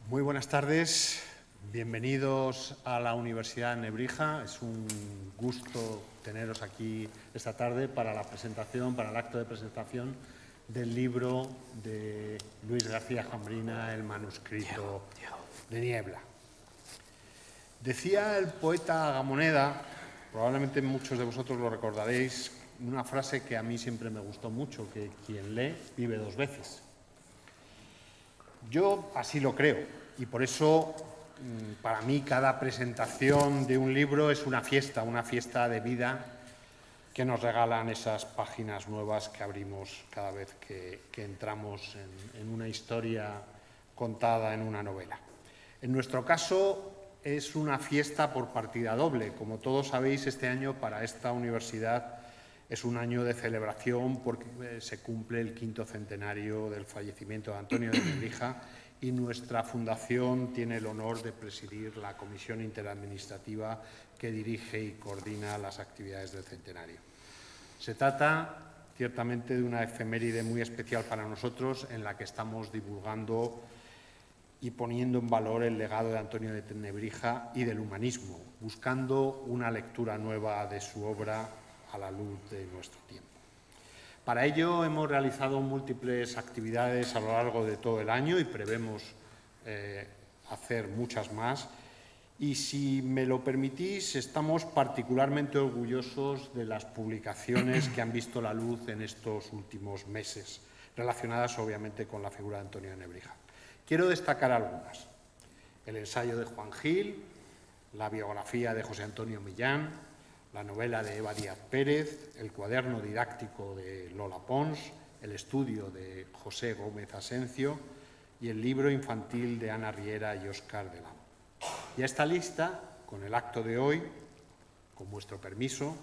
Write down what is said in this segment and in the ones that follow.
Muy buenas tardes, bienvenidos a la Universidad de Nebrija. Es un gusto teneros aquí esta tarde para la presentación, para el acto de presentación del libro de Luis García Jambrina, El manuscrito de Niebla. Decía el poeta Gamoneda, probablemente muchos de vosotros lo recordaréis, una frase que a mí siempre me gustó mucho, que quien lee vive dos veces. Yo así lo creo y por eso para mí cada presentación de un libro es una fiesta de vida que nos regalan esas páginas nuevas que abrimos cada vez que entramos en una historia contada en una novela. En nuestro caso es una fiesta por partida doble. Como todos sabéis, este año para esta universidad es un año de celebración porque se cumple el 5º centenario del fallecimiento de Antonio de Nebrija y nuestra fundación tiene el honor de presidir la comisión interadministrativa que dirige y coordina las actividades del centenario. Se trata ciertamente de una efeméride muy especial para nosotros en la que estamos divulgando y poniendo en valor el legado de Antonio de Nebrija y del humanismo, buscando una lectura nueva de su obra a la luz de nuestro tiempo. Para ello hemos realizado múltiples actividades a lo largo de todo el año y prevemos hacer muchas más. Y si me lo permitís, estamos particularmente orgullosos de las publicaciones que han visto la luz en estos últimos meses, relacionadas obviamente con la figura de Antonio de Nebrija. Quiero destacar algunas: el ensayo de Juan Gil, la biografía de José Antonio Millán, la novela de Eva Díaz Pérez, el cuaderno didáctico de Lola Pons, el estudio de José Gómez Asencio y el libro infantil de Ana Riera y Óscar Delamo. Y a esta lista, con el acto de hoy, con vuestro permiso,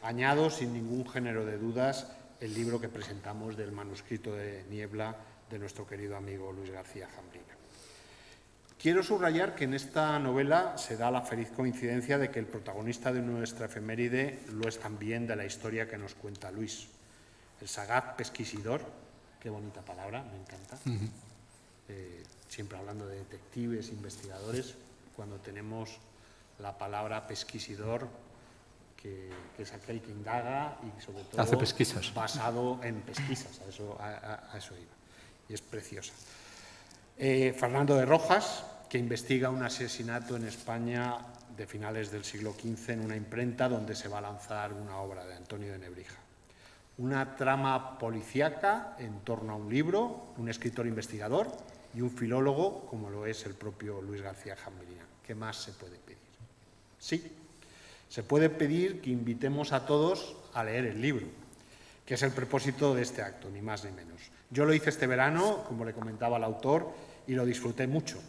añado sin ningún género de dudas el libro que presentamos del manuscrito de Niebla de nuestro querido amigo Luis García Jambrina. Quiero subrayar que en esta novela se da la feliz coincidencia de que el protagonista de nuestra efeméride lo es también de la historia que nos cuenta Luis. El sagaz pesquisidor, qué bonita palabra, me encanta, siempre hablando de detectives, investigadores, cuando tenemos la palabra pesquisidor, que es aquel que indaga y sobre todo hace pesquisas, basado en pesquisas, a eso iba, y es preciosa. Fernando de Rojas, que investiga un asesinato en España de finales del siglo XV en una imprenta donde se va a lanzar una obra de Antonio de Nebrija. Una trama policíaca en torno a un libro, un escritor investigador y un filólogo, como lo es el propio Luis García Jambrina. ¿Qué más se puede pedir? Sí, se puede pedir que invitemos a todos a leer el libro, que es el propósito de este acto, ni más ni menos. Yo lo hice este verano, como le comentaba el autor, y lo disfruté mucho.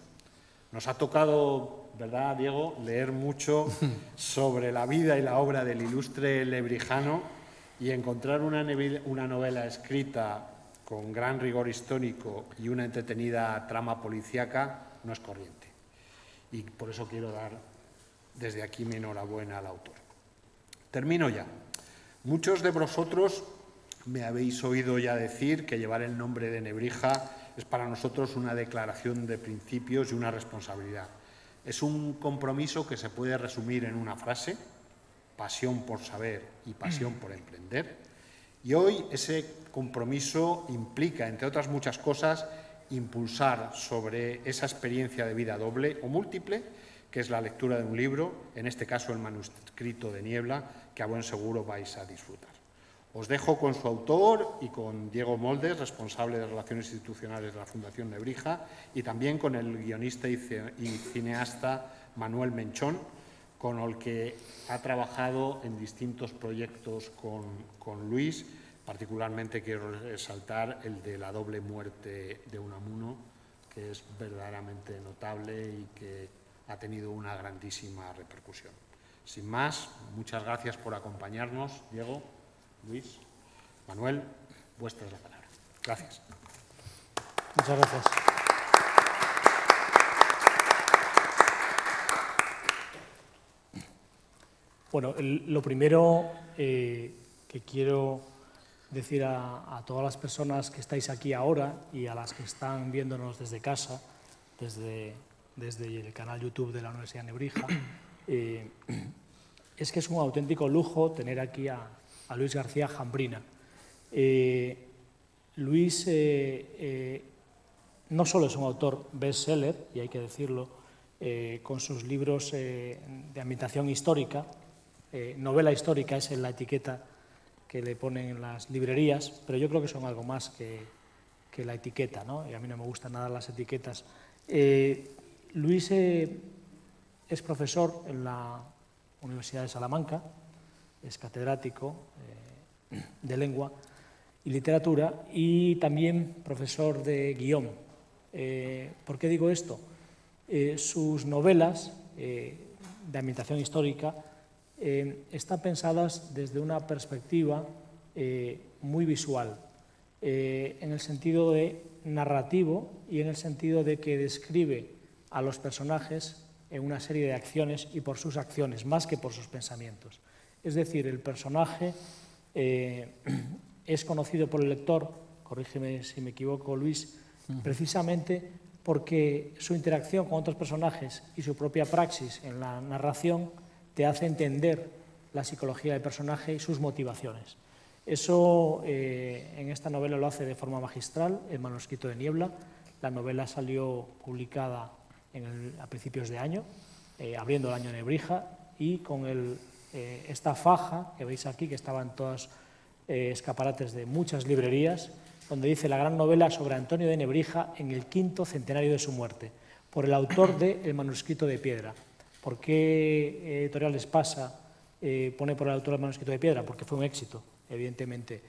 Nos ha tocado, ¿verdad, Diego?, leer mucho sobre la vida y la obra del ilustre lebrijano y encontrar una novela escrita con gran rigor histórico y una entretenida trama policíaca no es corriente. Y por eso quiero dar desde aquí mi enhorabuena al autor. Termino ya. Muchos de vosotros me habéis oído ya decir que llevar el nombre de Nebrija es para nosotros una declaración de principios y una responsabilidad. Es un compromiso que se puede resumir en una frase: pasión por saber y pasión por emprender. Y hoy ese compromiso implica, entre otras muchas cosas, impulsar sobre esa experiencia de vida doble o múltiple, que es la lectura de un libro, en este caso el manuscrito de Niebla, que a buen seguro vais a disfrutar. Os dejo con su autor y con Diego Moldes, responsable de Relaciones Institucionales de la Fundación Nebrija, y también con el guionista y cineasta Manuel Menchón, con el que ha trabajado en distintos proyectos con Luis. Particularmente quiero resaltar el de La doble muerte de Unamuno, que es verdaderamente notable y que ha tenido una grandísima repercusión. Sin más, muchas gracias por acompañarnos, Diego, Luis, Manuel, vuestra es la palabra. Gracias. Muchas gracias. Bueno, lo primero que quiero decir a todas las personas que estáis aquí ahora y a las que están viéndonos desde casa desde el canal YouTube de la Universidad de Nebrija, es que es un auténtico lujo tener aquí a Luis García Jambrina. Luis no solo es un autor bestseller, y hay que decirlo, con sus libros de ambientación histórica, novela histórica es la etiqueta que le ponen en las librerías, pero yo creo que son algo más que la etiqueta, ¿no? Y a mí no me gustan nada las etiquetas. Luis es profesor en la Universidad de Salamanca, es catedrático de lengua y literatura y también profesor de guión. ¿Por qué digo esto? Sus novelas de ambientación histórica están pensadas desde una perspectiva muy visual, en el sentido de narrativo y en el sentido de que describe a los personajes en una serie de acciones y por sus acciones, más que por sus pensamientos. Es decir, el personaje es conocido por el lector, corrígeme si me equivoco, Luis, precisamente porque su interacción con otros personajes y su propia praxis en la narración te hace entender la psicología del personaje y sus motivaciones. Eso en esta novela lo hace de forma magistral, El manuscrito de niebla. La novela salió publicada a principios de año, abriendo el año de Nebrija, y con esta faja que veis aquí, que estaba en todos escaparates de muchas librerías, donde dice la gran novela sobre Antonio de Nebrija en el 5º centenario de su muerte, por el autor de El manuscrito de piedra. ¿Por qué Editorial Espasa pone por el autor del manuscrito de piedra? Porque fue un éxito, evidentemente.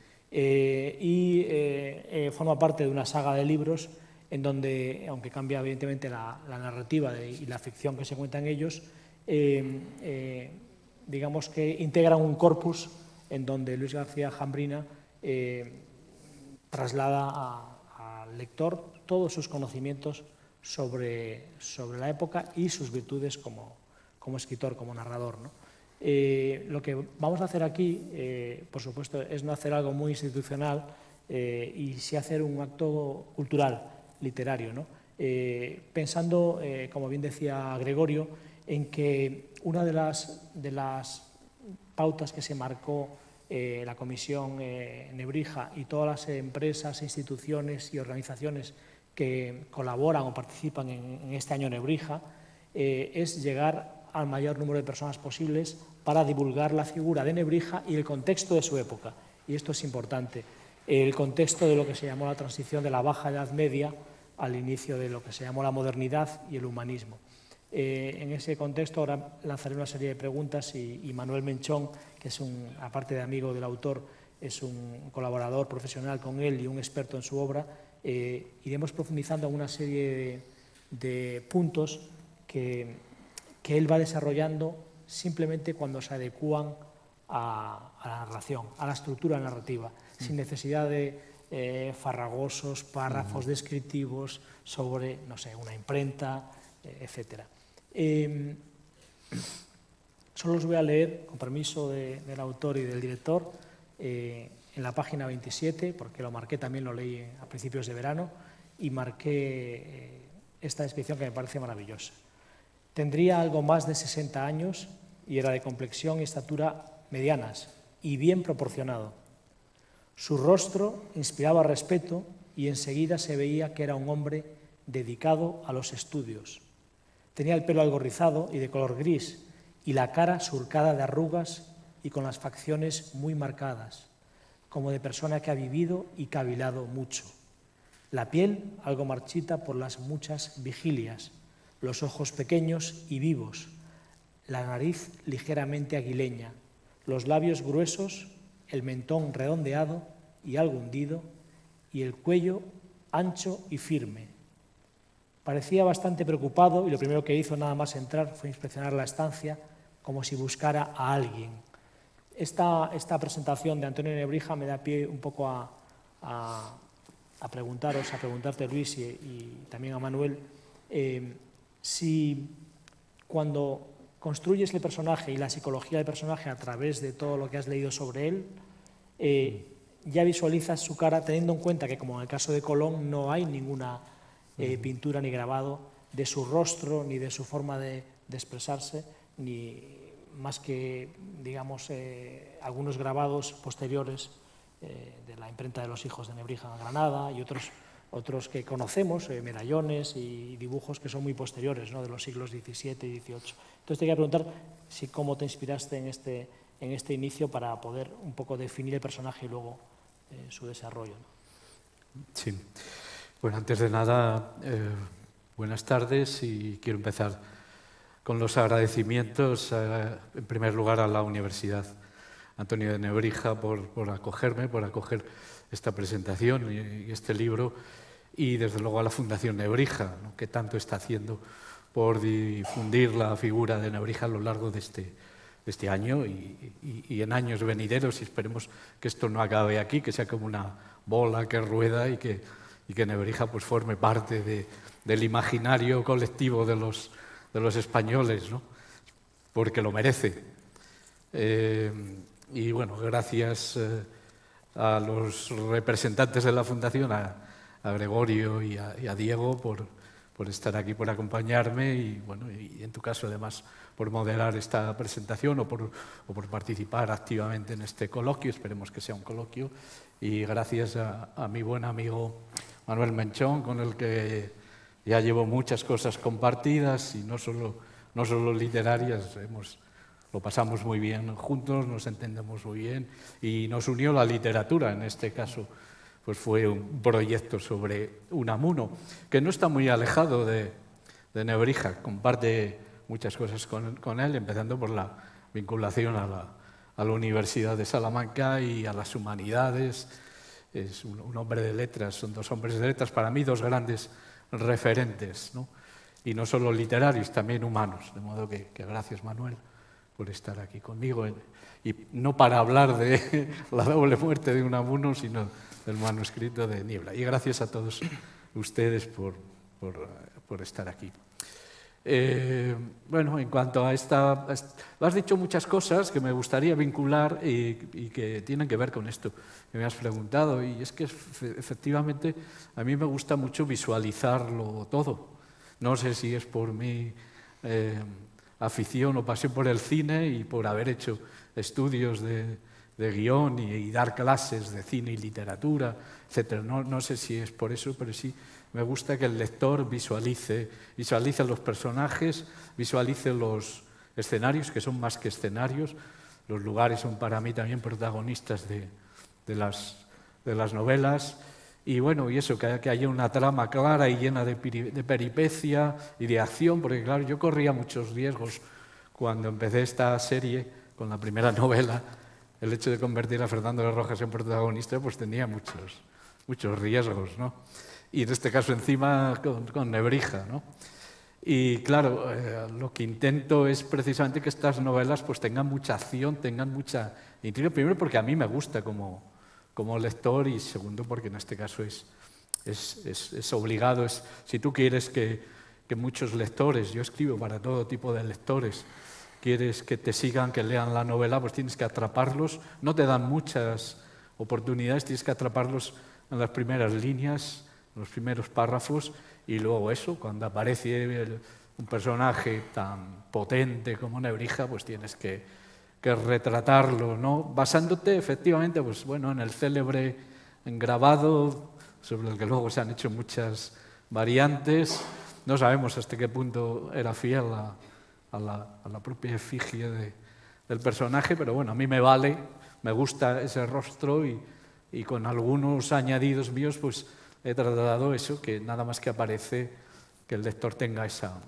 Forma parte de una saga de libros en donde, aunque cambia evidentemente la narrativa y la ficción que se cuenta en ellos, digamos que integran un corpus en donde Luis García Jambrina traslada al lector todos sus conocimientos sobre la época y sus virtudes como escritor, como narrador, ¿no? Lo que vamos a hacer aquí, por supuesto, es no hacer algo muy institucional y sí hacer un acto cultural, literario, ¿no? Pensando, como bien decía Gregorio, en que una de las pautas que se marcó la Comisión Nebrija y todas las empresas, instituciones y organizaciones que colaboran o participan en este año Nebrija es llegar al mayor número de personas posibles para divulgar la figura de Nebrija y el contexto de su época. Y esto es importante. El contexto de lo que se llamó la transición de la Baja Edad Media al inicio de lo que se llamó la modernidad y el humanismo. En ese contexto ahora lanzaré una serie de preguntas y Manuel Menchón, que es aparte de amigo del autor, es un colaborador profesional con él y un experto en su obra, iremos profundizando en una serie de puntos que él va desarrollando simplemente cuando se adecúan a la narración, a la estructura narrativa, sin necesidad de farragosos párrafos descriptivos sobre, no sé, una imprenta, etcétera. Solo os voy a leer, con permiso del autor y del director, en la página 27, porque lo marqué, también lo leí a principios de verano, y marqué esta descripción que me parece maravillosa. Tendría algo más de 60 años y era de complexión y estatura medianas y bien proporcionado. Su rostro inspiraba respeto y enseguida se veía que era un hombre dedicado a los estudios. Tenía el pelo algo rizado y de color gris y la cara surcada de arrugas y con las facciones muy marcadas, como de persona que ha vivido y cavilado mucho. La piel algo marchita por las muchas vigilias, los ojos pequeños y vivos, la nariz ligeramente aguileña, los labios gruesos, el mentón redondeado y algo hundido, y el cuello ancho y firme. Parecía bastante preocupado y lo primero que hizo nada más entrar fue inspeccionar la estancia como si buscara a alguien. Esta presentación de Antonio de Nebrija me da pie un poco a preguntarte Luis y también a Manuel, si cuando construyes el personaje y la psicología del personaje a través de todo lo que has leído sobre él, ya visualizas su cara teniendo en cuenta que, como en el caso de Colón, no hay ninguna pintura ni grabado de su rostro ni de su forma de expresarse, ni más que, digamos, algunos grabados posteriores de la imprenta de los hijos de Nebrija en Granada y otros que conocemos, medallones y dibujos que son muy posteriores, ¿no?, de los siglos XVII y XVIII. Entonces te quería preguntar si cómo te inspiraste en este inicio para poder un poco definir el personaje y luego su desarrollo, ¿no? Sí. Bueno, antes de nada, buenas tardes, y quiero empezar con los agradecimientos, en primer lugar, a la Universidad Antonio de Nebrija por acogerme, por acoger esta presentación y este libro, y desde luego a la Fundación Nebrija, ¿no?, que tanto está haciendo por difundir la figura de Nebrija a lo largo de este año y en años venideros, y esperemos que esto no acabe aquí, que sea como una bola que rueda y que Nebrija pues forme parte del imaginario colectivo de los españoles, ¿no?, porque lo merece. Y bueno, gracias a los representantes de la Fundación, a Gregorio y a Diego por estar aquí, por acompañarme y, bueno, y en tu caso además por moderar esta presentación o por participar activamente en este coloquio. Esperemos que sea un coloquio. Y gracias a mi buen amigo Manuel Menchón, con el que ya llevo muchas cosas compartidas y no solo literarias. Lo pasamos muy bien juntos, nos entendemos muy bien y nos unió la literatura. En este caso pues fue un proyecto sobre Unamuno, que no está muy alejado de Nebrija, comparte muchas cosas con él, empezando por la vinculación a la Universidad de Salamanca y a las humanidades. Es un hombre de letras, son dos hombres de letras, para mí dos grandes referentes, ¿no? Y no solo literarios, también humanos, de modo que gracias, Manuel, por estar aquí conmigo, y no para hablar de la doble muerte de Unamuno, sino del manuscrito de Niebla. Y gracias a todos ustedes por estar aquí. Bueno, en cuanto a has dicho muchas cosas que me gustaría vincular y que tienen que ver con esto que me has preguntado, y es que efectivamente a mí me gusta mucho visualizarlo todo. No sé si es por mi afición o pasión por el cine y por haber hecho estudios de guión y dar clases de cine y literatura, etc. No sé si es por eso, pero sí me gusta que el lector visualice los personajes, visualice los escenarios, que son más que escenarios. Los lugares son para mí también protagonistas de las novelas. Y bueno, y eso, que haya una trama clara y llena de peripecia y de acción, porque claro, yo corría muchos riesgos cuando empecé esta serie con la primera novela. El hecho de convertir a Fernando de Rojas en protagonista pues tenía muchos riesgos, ¿no? Y en este caso encima con Nebrija, ¿no? Y claro, lo que intento es precisamente que estas novelas pues tengan mucha acción, tengan mucha intriga, primero porque a mí me gusta como lector, y segundo porque en este caso es obligado. Si tú quieres que muchos lectores, yo escribo para todo tipo de lectores, quieres que te sigan, que lean la novela, pues tienes que atraparlos. No te dan muchas oportunidades, tienes que atraparlos en las primeras líneas, en los primeros párrafos, y luego eso, cuando aparece un personaje tan potente como Nebrija, pues tienes que retratarlo, ¿no? Basándote efectivamente pues, bueno, en el célebre grabado, sobre el que luego se han hecho muchas variantes. No sabemos hasta qué punto era fiel a la propia efigie del personaje, pero bueno, a mí me vale, me gusta ese rostro, y con algunos añadidos míos pues he tratado eso, que nada más que aparece, que el lector tenga esa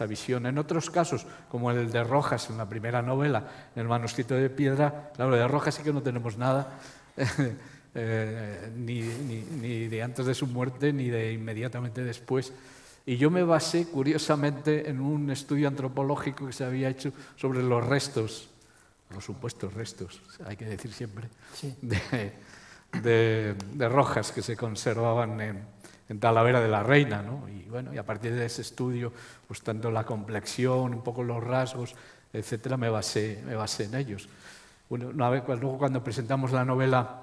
visión. En otros casos, como el de Rojas en la primera novela, en el manuscrito de piedra, claro, de Rojas sí que no tenemos nada, ni de antes de su muerte, ni de inmediatamente después. Y yo me basé, curiosamente, en un estudio antropológico que se había hecho sobre los restos, los supuestos restos, hay que decir siempre, sí, de Rojas que se conservaban en Talavera de la Reina, ¿no? Y bueno, y a partir de ese estudio, pues tanto la complexión, un poco los rasgos, etcétera, me basé en ellos. Bueno, luego cuando presentamos la novela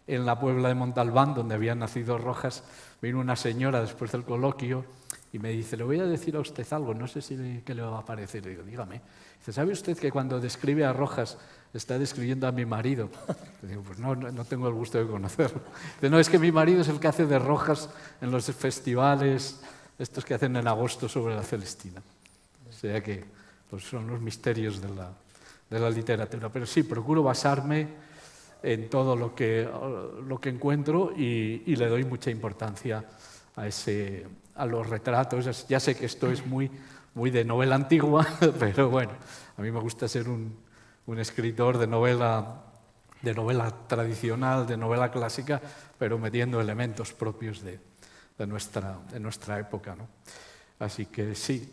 en la Puebla de Montalbán, donde habían nacido Rojas, vino una señora después del coloquio y me dice, le voy a decir a usted algo, no sé qué le va a parecer. Le digo, dígame. Dice, ¿sabe usted que cuando describe a Rojas está describiendo a mi marido? Le digo, pues no tengo el gusto de conocerlo. Dice, no, es que mi marido es el que hace de Rojas en los festivales, estos que hacen en agosto sobre la Celestina. O sea que pues son los misterios de la literatura. Pero sí, procuro basarme en todo lo que encuentro y le doy mucha importancia a los retratos. Ya sé que esto es muy de novela antigua, pero bueno, a mí me gusta ser un escritor de novela tradicional, de novela clásica, pero metiendo elementos propios de nuestra época, ¿no? Así que sí,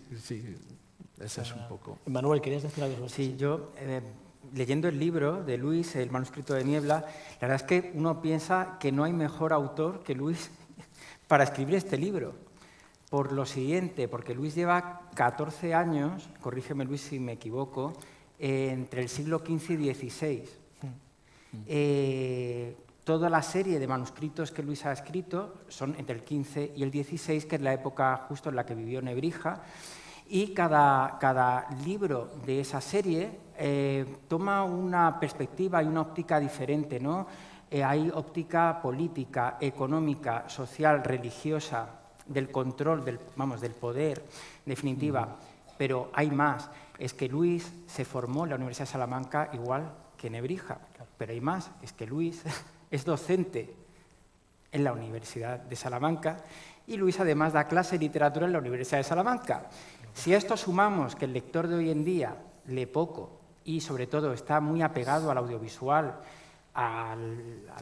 esa es un poco. Manuel, ¿querías decir algo? Sí, yo, leyendo el libro de Luis, El manuscrito de Niebla, la verdad es que uno piensa que no hay mejor autor que Luis para escribir este libro. Por lo siguiente, porque Luis lleva 14 años, corrígeme Luis si me equivoco, entre el siglo XV y XVI. Toda la serie de manuscritos que Luis ha escrito son entre el XV y el XVI, que es la época justo en la que vivió Nebrija, y cada libro de esa serie toma una perspectiva y una óptica diferente, ¿no? Hay óptica política, económica, social, religiosa, del control, del poder, en definitiva. Pero hay más. Es que Luis se formó en la Universidad de Salamanca igual que Nebrija. Pero hay más. Es que Luis es docente en la Universidad de Salamanca y Luis además da clase de literatura en la Universidad de Salamanca. Si a esto sumamos que el lector de hoy en día lee poco y sobre todo está muy apegado al audiovisual, a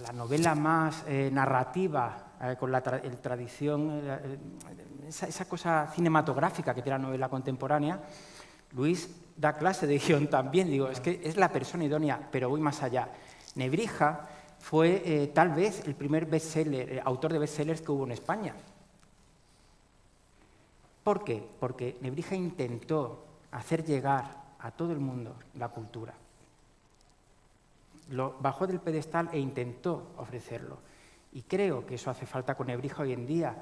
la novela más narrativa, con la tradición, esa cosa cinematográfica que tiene la novela contemporánea, Luis da clase de guión también. Digo, es que es la persona idónea, pero voy más allá. Nebrija fue tal vez el primer bestseller, autor de bestsellers que hubo en España. ¿Por qué? Porque Nebrija intentó hacer llegar a todo el mundo la cultura. Lo bajó del pedestal e intentó ofrecerlo. Y creo que eso hace falta con Nebrija hoy en día.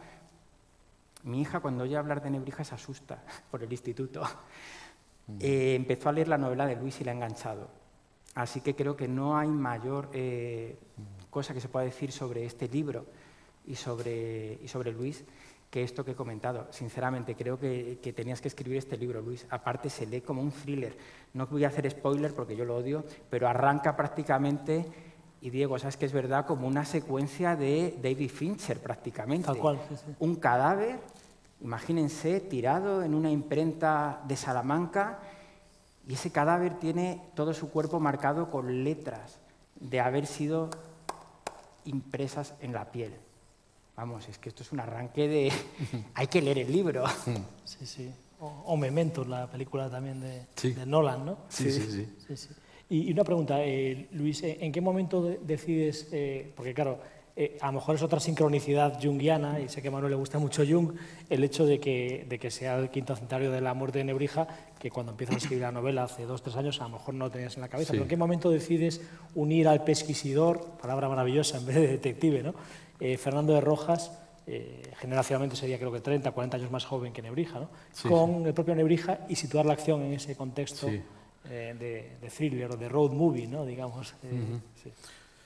Mi hija, cuando oye hablar de Nebrija, se asusta por el instituto. Empezó a leer la novela de Luis y la ha enganchado. Así que creo que no hay mayor cosa que se pueda decir sobre este libro y sobre Luis que esto que he comentado. Sinceramente, creo que tenías que escribir este libro, Luis. Aparte, se lee como un thriller. No voy a hacer spoiler porque yo lo odio, pero arranca prácticamente, y Diego, sabes que es verdad, como una secuencia de David Fincher prácticamente. Tal cual, sí, sí. Un cadáver, imagínense, tirado en una imprenta de Salamanca, y ese cadáver tiene todo su cuerpo marcado con letras de haber sido impresas en la piel. Vamos, es que esto es un arranque de... Hay que leer el libro. Sí, sí. O Memento, la película también de Nolan, ¿no? Sí. Y una pregunta, Luis, ¿en qué momento decides...? Porque claro, a lo mejor es otra sincronicidad junguiana, y sé que a Manuel le gusta mucho Jung, el hecho de que sea el quinto centenario de la muerte de Nebrija, que cuando empiezas a escribir la novela hace 2 o 3 años a lo mejor no lo tenías en la cabeza. Sí. Pero ¿en qué momento decides unir al pesquisidor, palabra maravillosa en vez de detective, ¿no? Fernando de Rojas, generacionalmente sería creo que 30, 40 años más joven que Nebrija, ¿no? Sí, con el propio Nebrija y situar la acción en ese contexto de thriller o de road movie, ¿no? Digamos.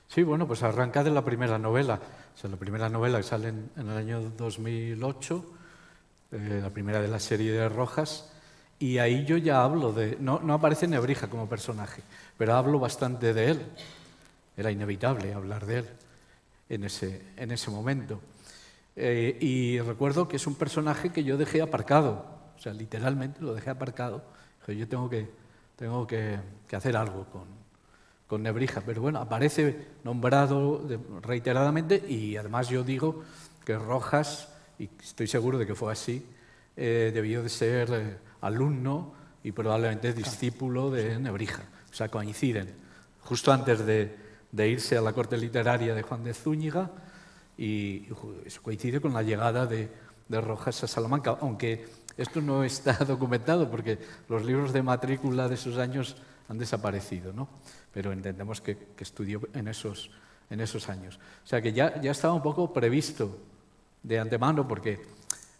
Sí, bueno, pues arranca de la primera novela. O sea, la primera novela que sale en el año 2008, la primera de la serie de Rojas, y ahí yo ya hablo de... No aparece Nebrija como personaje, pero hablo bastante de él. Era inevitable hablar de él en ese momento. Y recuerdo que es un personaje que yo dejé aparcado, o sea, literalmente lo dejé aparcado. Dije, yo tengo que hacer algo con Nebrija, pero bueno, aparece nombrado reiteradamente y además yo digo que Rojas, y estoy seguro de que fue así, debió de ser alumno y probablemente discípulo de Nebrija. O sea, coinciden. Justo antes de irse a la corte literaria de Juan de Zúñiga, y eso coincide con la llegada de Rojas a Salamanca, aunque esto no está documentado porque los libros de matrícula de esos años han desaparecido, ¿no? Pero entendemos que estudió en esos años. O sea que ya estaba un poco previsto de antemano porque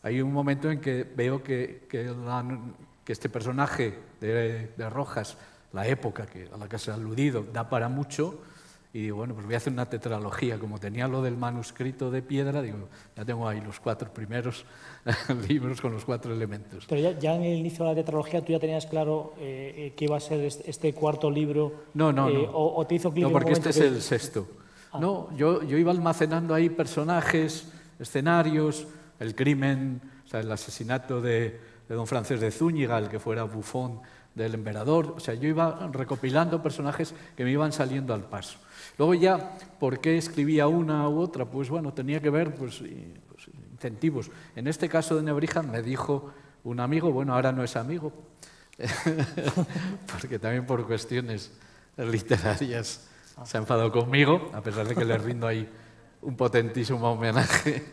hay un momento en que veo que este personaje de Rojas, la época a la que se ha aludido, da para mucho, y digo, bueno, pues voy a hacer una tetralogía. Como tenía lo del manuscrito de piedra, digo, ya tengo ahí los 4 primeros libros con los 4 elementos. Pero ya en el inicio de la tetralogía tú ya tenías claro que iba a ser este 4.º libro. No. O te hizo clic. No, porque este es el 6º. No, yo iba almacenando ahí personajes, escenarios, el crimen, o sea, el asesinato de don Francés de Zúñiga, el que fuera bufón del emperador. O sea, yo iba recopilando personajes que me iban saliendo al paso. Luego ya, ¿por qué escribía una u otra? Pues bueno, tenía que ver pues, incentivos. En este caso de Nebrija me dijo un amigo, bueno, ahora no es amigo, porque también por cuestiones literarias se ha enfadado conmigo, a pesar de que le rindo ahí un potentísimo homenaje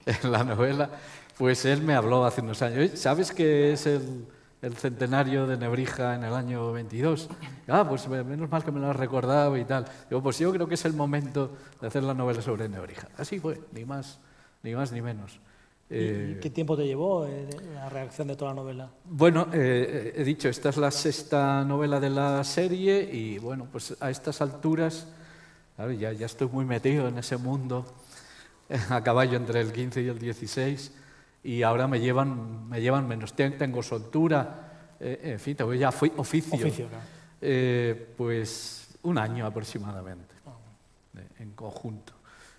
en la novela, pues él me habló hace unos años. ¿Sabes que es el centenario de Nebrija en el año 22? Pues menos mal que me lo has recordado y tal. Digo, pues yo creo que es el momento de hacer la novela sobre Nebrija. Así fue, ni más ni menos. ¿Y qué tiempo te llevó la redacción de toda la novela? Bueno, he dicho, esta es la 6ª novela de la serie y bueno, pues a estas alturas ya estoy muy metido en ese mundo, a caballo entre el 15 y el 16, y ahora me llevan menos. Tengo soltura, en fin, tengo ya oficio claro. Pues un año aproximadamente, en conjunto.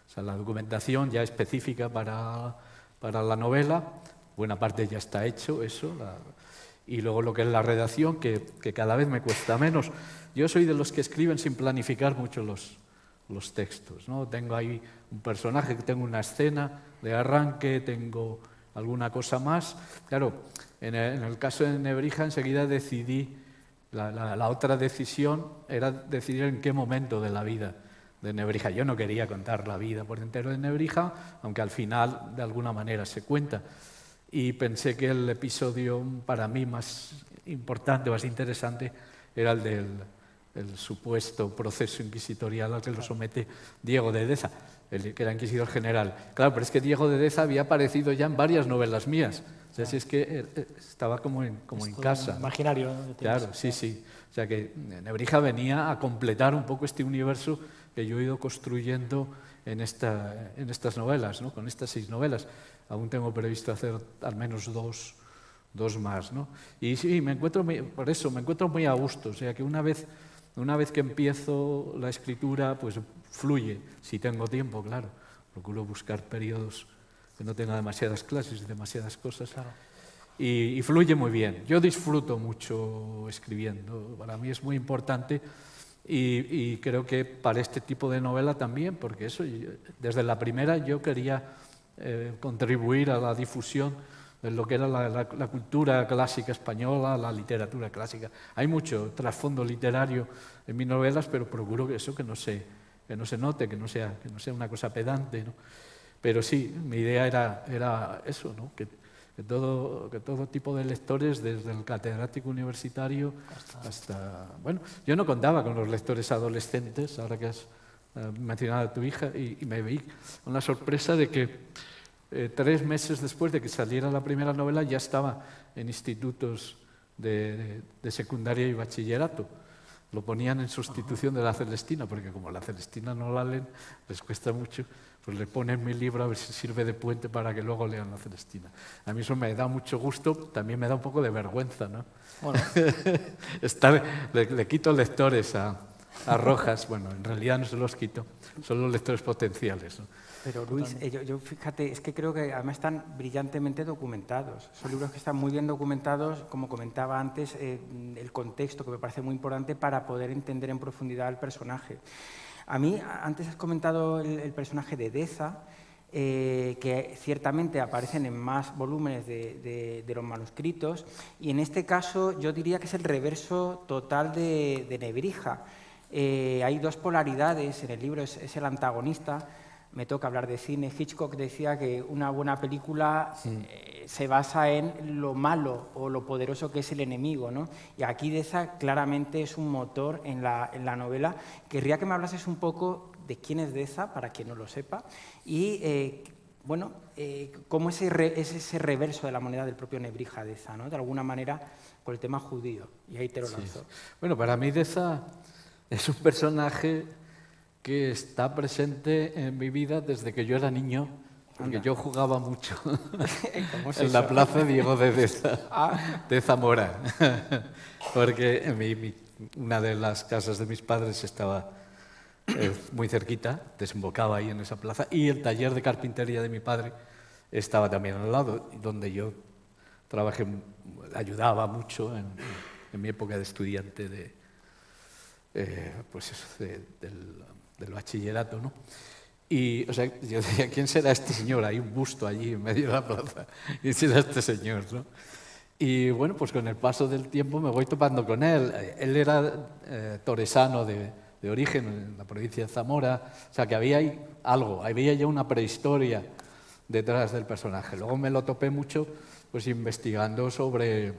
O sea, la documentación ya específica para la novela, buena parte ya está hecho, eso, y luego lo que es la redacción, que cada vez me cuesta menos. Yo soy de los que escriben sin planificar mucho los textos, ¿no? Tengo ahí un personaje, tengo una escena de arranque, tengo alguna cosa más. Claro, en el caso de Nebrija enseguida decidí, la otra decisión era decidir en qué momento de la vida de Nebrija. Yo no quería contar la vida por entero de Nebrija, aunque al final de alguna manera se cuenta. Y pensé que el episodio para mí más importante, más interesante, era el del supuesto proceso inquisitorial al que lo somete Diego de Deza, que era inquisidor general. Claro, pero es que Diego de Deza había aparecido ya en varias novelas mías. O sea, si es que estaba como en casa. Imaginario, ¿no? Claro, sí. O sea que Nebrija venía a completar un poco este universo que yo he ido construyendo en estas novelas, ¿no? Con estas 6 novelas. Aún tengo previsto hacer al menos dos más, ¿no? Y sí, me encuentro muy a gusto. O sea que una vez que empiezo la escritura, pues fluye, si tengo tiempo, claro. Procuro buscar periodos que no tenga demasiadas clases y demasiadas cosas. Claro. Y fluye muy bien. Yo disfruto mucho escribiendo. Para mí es muy importante. Y creo que para este tipo de novela también, porque eso, desde la primera yo quería contribuir a la difusión de lo que era la cultura clásica española, la literatura clásica. Hay mucho trasfondo literario en mis novelas, pero procuro que eso que no se note, que no sea una cosa pedante, ¿no? Pero sí, mi idea era eso, ¿no? Que todo tipo de lectores, desde el catedrático universitario hasta... Bueno, yo no contaba con los lectores adolescentes, ahora que has mencionado a tu hija, y me vi con la sorpresa de que 3 meses después de que saliera la primera novela ya estaba en institutos de secundaria y bachillerato. Lo ponían en sustitución de la Celestina, porque como la Celestina no la leen, les cuesta mucho, pues le ponen mi libro a ver si sirve de puente para que luego lean la Celestina. A mí eso me da mucho gusto, también me da un poco de vergüenza, ¿no? Bueno. Le quito lectores a Rojas, bueno, en realidad no se los quito, son los lectores potenciales, ¿no? Pero Luis, yo fíjate, es que creo que además están brillantemente documentados. Son libros que están muy bien documentados, como comentaba antes, el contexto que me parece muy importante para poder entender en profundidad el personaje. A mí, antes has comentado el personaje de Deza, que ciertamente aparecen en más volúmenes de los manuscritos, y en este caso yo diría que es el reverso total de Nebrija. Hay 2 polaridades en el libro, es el antagonista. Me toca hablar de cine. Hitchcock decía que una buena película se basa en lo malo o lo poderoso que es el enemigo, ¿no? Y aquí Deza claramente es un motor en la novela. Querría que me hablases un poco de quién es Deza, para quien no lo sepa, y bueno, cómo es ese reverso de la moneda del propio Nebrija Deza, ¿no? De alguna manera, con el tema judío. Y ahí te lo lanzo. Sí. Bueno, para mí Deza es un personaje que está presente en mi vida desde que yo era niño, porque yo jugaba mucho en la plaza Diego de Deza, de Zamora, porque una de las casas de mis padres estaba muy cerquita, desembocaba ahí en esa plaza, y el taller de carpintería de mi padre estaba también al lado, donde yo trabajé, ayudaba mucho en mi época de estudiante del bachillerato, ¿no? Y, o sea, yo decía, ¿quién será este señor? Hay un busto allí en medio de la plaza. ¿Quién será este señor, no? Y bueno, pues con el paso del tiempo me voy topando con él. Él era toresano de origen en la provincia de Zamora, o sea que había ahí algo, había ya una prehistoria detrás del personaje. Luego me lo topé mucho pues investigando sobre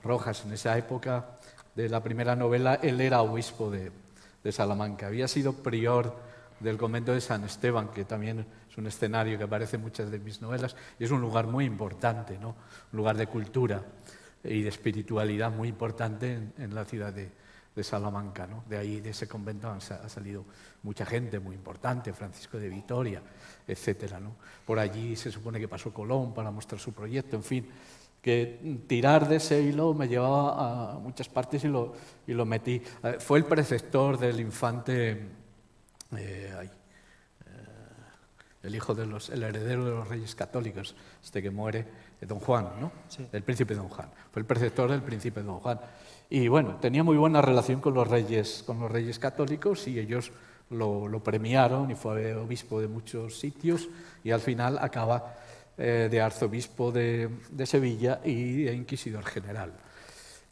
Rojas. En esa época de la primera novela, él era obispo de Salamanca, había sido prior del convento de San Esteban, que también es un escenario que aparece en muchas de mis novelas, y es un lugar muy importante, ¿no? Un lugar de cultura y de espiritualidad muy importante en la ciudad de Salamanca, ¿no? De ahí, de ese convento, ha salido mucha gente muy importante, Francisco de Vitoria, etcétera, ¿no? Por allí se supone que pasó Colón para mostrar su proyecto, en fin, que tirar de ese hilo me llevaba a muchas partes y lo metí. Fue el preceptor del infante, el heredero de los reyes católicos, que muere, Don Juan, ¿no? Sí. El príncipe Don Juan. Fue el preceptor del príncipe Don Juan. Y bueno, tenía muy buena relación con los reyes católicos, y ellos lo premiaron y fue obispo de muchos sitios, y al final acaba de arzobispo de Sevilla y de inquisidor general.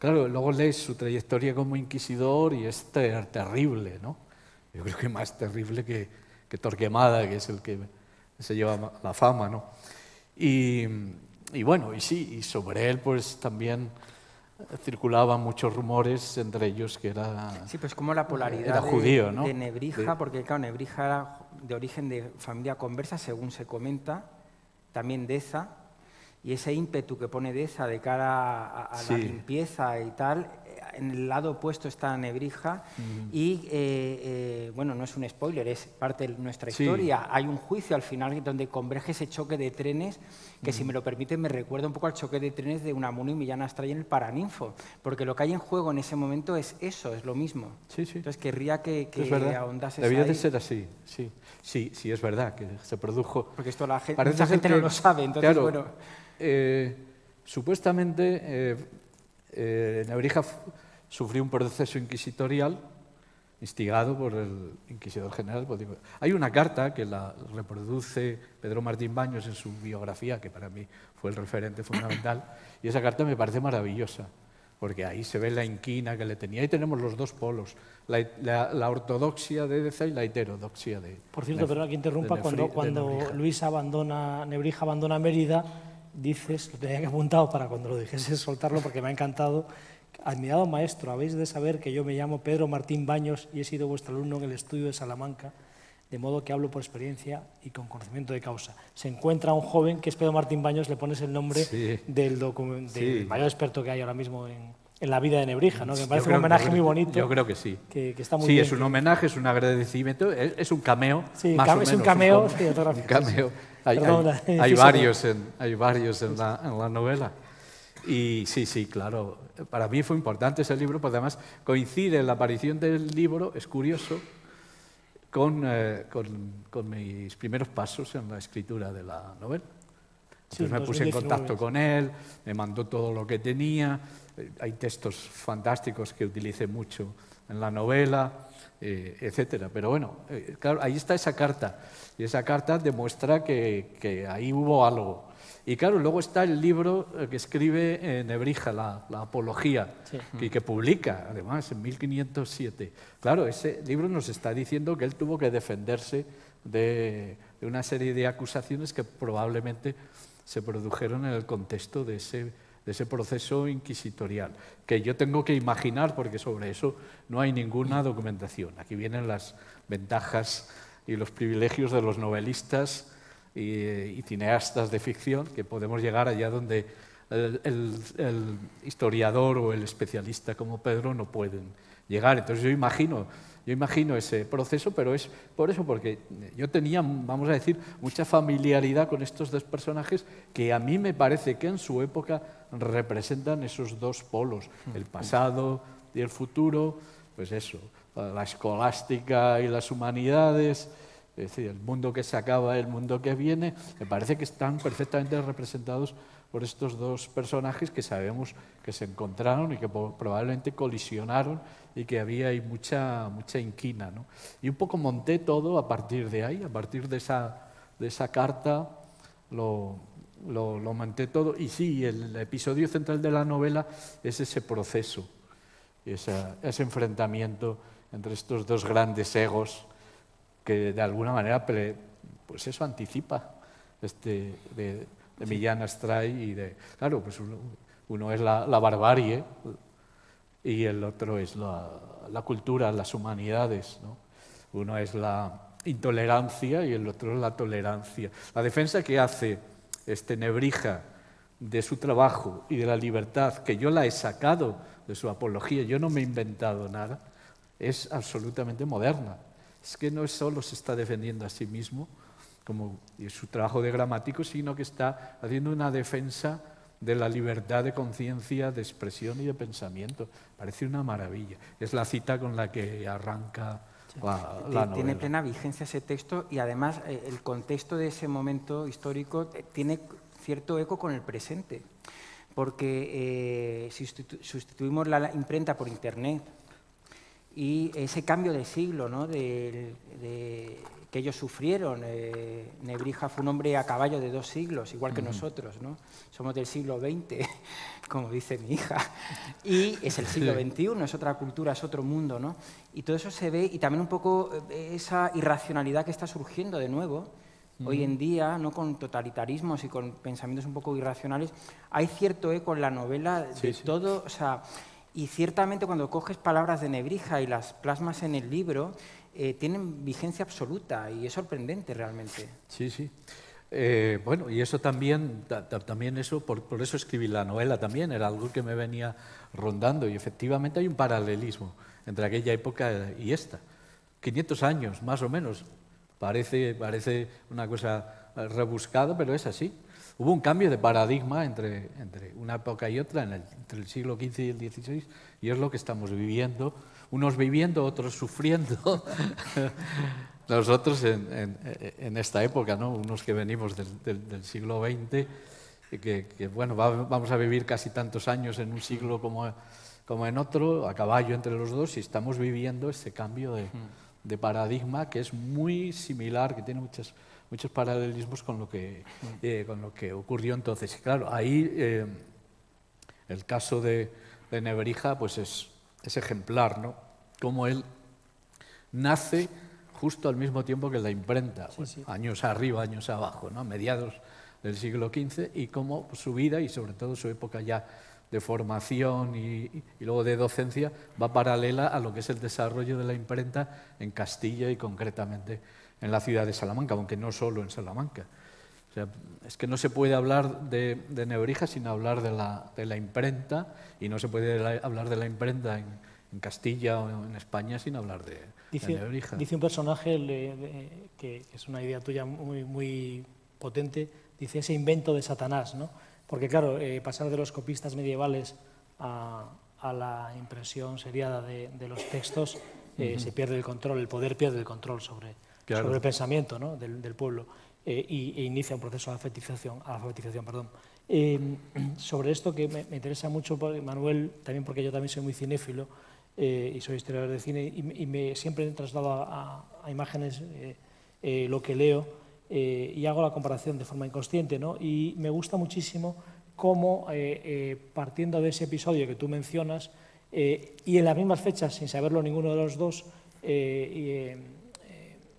Claro, luego lees su trayectoria como inquisidor y es terrible, ¿no? Yo creo que más terrible que Torquemada, que es el que se lleva la fama, ¿no? Y bueno, y sí, y sobre él pues también circulaban muchos rumores, entre ellos que era, sí, pues como la polaridad era judío, ¿no? de Nebrija, porque claro, Nebrija era de origen de familia conversa, según se comenta, también Deza, y ese ímpetu que pone Deza de cara a la limpieza y tal, en el lado opuesto está Nebrija, y bueno, no es un spoiler, es parte de nuestra historia. Hay un juicio al final donde converge ese choque de trenes, que si me lo permiten me recuerda un poco al choque de trenes de Unamuno y Millán Astray en el Paraninfo, porque lo que hay en juego en ese momento es eso, es lo mismo. Sí, sí. Entonces querría que ahondases Debía ahí. de ser así, sí, es verdad que se produjo. Porque esto mucha gente no lo sabe, entonces claro, bueno. Supuestamente Nebrija sufrió un proceso inquisitorial instigado por el inquisidor general. Hay una carta que la reproduce Pedro Martín Baños en su biografía, que para mí fue el referente fundamental, y esa carta me parece maravillosa, porque ahí se ve la inquina que le tenía. Ahí tenemos los dos polos, la ortodoxia de Deza y la heterodoxia de Por cierto, perdona que interrumpa, cuando Nebrija abandona Mérida, dices, lo tenía que apuntado para cuando lo dijese soltarlo, porque me ha encantado: admirado maestro, habéis de saber que yo me llamo Pedro Martín Baños y he sido vuestro alumno en el estudio de Salamanca, de modo que hablo por experiencia y con conocimiento de causa. Se encuentra un joven que es Pedro Martín Baños, le pones el nombre del mayor experto que hay ahora mismo en la vida de Nebrija, ¿no? Que me parece un homenaje muy bonito. Yo creo que sí. Que está muy bien. Sí, es un homenaje, es un agradecimiento, es un cameo, sí, más o menos. Es un cameo, un cameo. Hay varios en la novela. Y sí, claro, para mí fue importante ese libro, porque además coincide la aparición del libro, es curioso, con mis primeros pasos en la escritura de la novela. Entonces me puse en contacto con él, me mandó todo lo que tenía, hay textos fantásticos que utilicé mucho en la novela, etcétera. Pero bueno, claro, ahí está esa carta, y esa carta demuestra que ahí hubo algo. Y claro, luego está el libro que escribe Nebrija, la Apología, que publica, además, en 1507. Claro, ese libro nos está diciendo que él tuvo que defenderse de una serie de acusaciones que probablemente se produjeron en el contexto de ese proceso inquisitorial, que yo tengo que imaginar, porque sobre eso no hay ninguna documentación. Aquí vienen las ventajas y los privilegios de los novelistas y cineastas de ficción que podemos llegar allá donde el historiador o el especialista como Pedro no pueden llegar. Entonces yo imagino ese proceso, pero es por eso, porque yo tenía, vamos a decir, mucha familiaridad con estos dos personajes que a mí me parece que en su época representan esos dos polos, el pasado y el futuro, pues eso, la escolástica y las humanidades, es decir, el mundo que se acaba, el mundo que viene, me parece que están perfectamente representados por estos dos personajes que sabemos que se encontraron y que probablemente colisionaron y que había ahí mucha inquina, ¿no? Y un poco monté todo a partir de ahí, a partir de esa carta lo monté todo. Y sí, el episodio central de la novela es ese proceso, ese enfrentamiento entre estos dos grandes egos que de alguna manera pues eso anticipa de Millán Astray y de... Claro, pues uno es la barbarie y el otro es la cultura, las humanidades, ¿no? Uno es la intolerancia y el otro es la tolerancia. La defensa que hace Nebrija de su trabajo y de la libertad, que yo la he sacado de su apología, yo no me he inventado nada, es absolutamente moderna. Es que no solo se está defendiendo a sí mismo, como su trabajo de gramático, sino que está haciendo una defensa de la libertad de conciencia, de expresión y de pensamiento. Parece una maravilla. Es la cita con la que arranca la novela. Tiene plena vigencia ese texto y además el contexto de ese momento histórico tiene cierto eco con el presente, porque si sustituimos la imprenta por Internet y ese cambio de siglo, ¿no? que ellos sufrieron. Nebrija fue un hombre a caballo de 2 siglos, igual que nosotros, ¿no? Somos del siglo XX, como dice mi hija, y es el siglo XXI, es otra cultura, es otro mundo, ¿no? Y todo eso se ve, y también un poco esa irracionalidad que está surgiendo de nuevo, hoy en día, ¿no? Con totalitarismos y con pensamientos un poco irracionales, hay cierto eco en la novela de todo, o sea, y ciertamente cuando coges palabras de Nebrija y las plasmas en el libro, tienen vigencia absoluta y es sorprendente realmente. Sí, sí. Bueno, y eso también eso, por eso escribí la novela también, era algo que me venía rondando y efectivamente hay un paralelismo entre aquella época y esta. 500 años, más o menos. Parece una cosa rebuscada, pero es así. Hubo un cambio de paradigma entre una época y otra, entre el siglo XV y el XVI, y es lo que estamos viviendo, unos viviendo, otros sufriendo, nosotros en esta época, ¿no? Unos que venimos del siglo XX, que bueno, vamos a vivir casi tantos años en un siglo como en otro, a caballo entre los dos, y estamos viviendo ese cambio de paradigma que es muy similar, que tiene muchos paralelismos con lo que ocurrió entonces. Y claro, ahí el caso de Nebrija pues es ejemplar, ¿no? Cómo él nace justo al mismo tiempo que la imprenta, años arriba, años abajo, ¿no? A mediados del siglo XV, y cómo su vida y sobre todo su época ya de formación y luego de docencia va paralela a lo que es el desarrollo de la imprenta en Castilla y concretamente en la ciudad de Salamanca, aunque no solo en Salamanca. O sea, es que no se puede hablar de Nebrija sin hablar de la imprenta, y no se puede hablar de la imprenta en Castilla o en España sin hablar de Nebrija. Dice un personaje que es una idea tuya muy, muy potente, dice ese invento de Satanás, ¿no? Porque claro, pasar de los copistas medievales a la impresión seriada de los textos, se pierde el control, el poder pierde el control sobre el pensamiento, ¿no? del pueblo, e inicia un proceso de alfabetización. Sobre esto que me interesa mucho, Manuel, también porque yo también soy muy cinéfilo y soy historiador de cine, y siempre traslado a imágenes lo que leo, y hago la comparación de forma inconsciente, ¿no? Y me gusta muchísimo cómo, partiendo de ese episodio que tú mencionas, y en las mismas fechas, sin saberlo ninguno de los dos,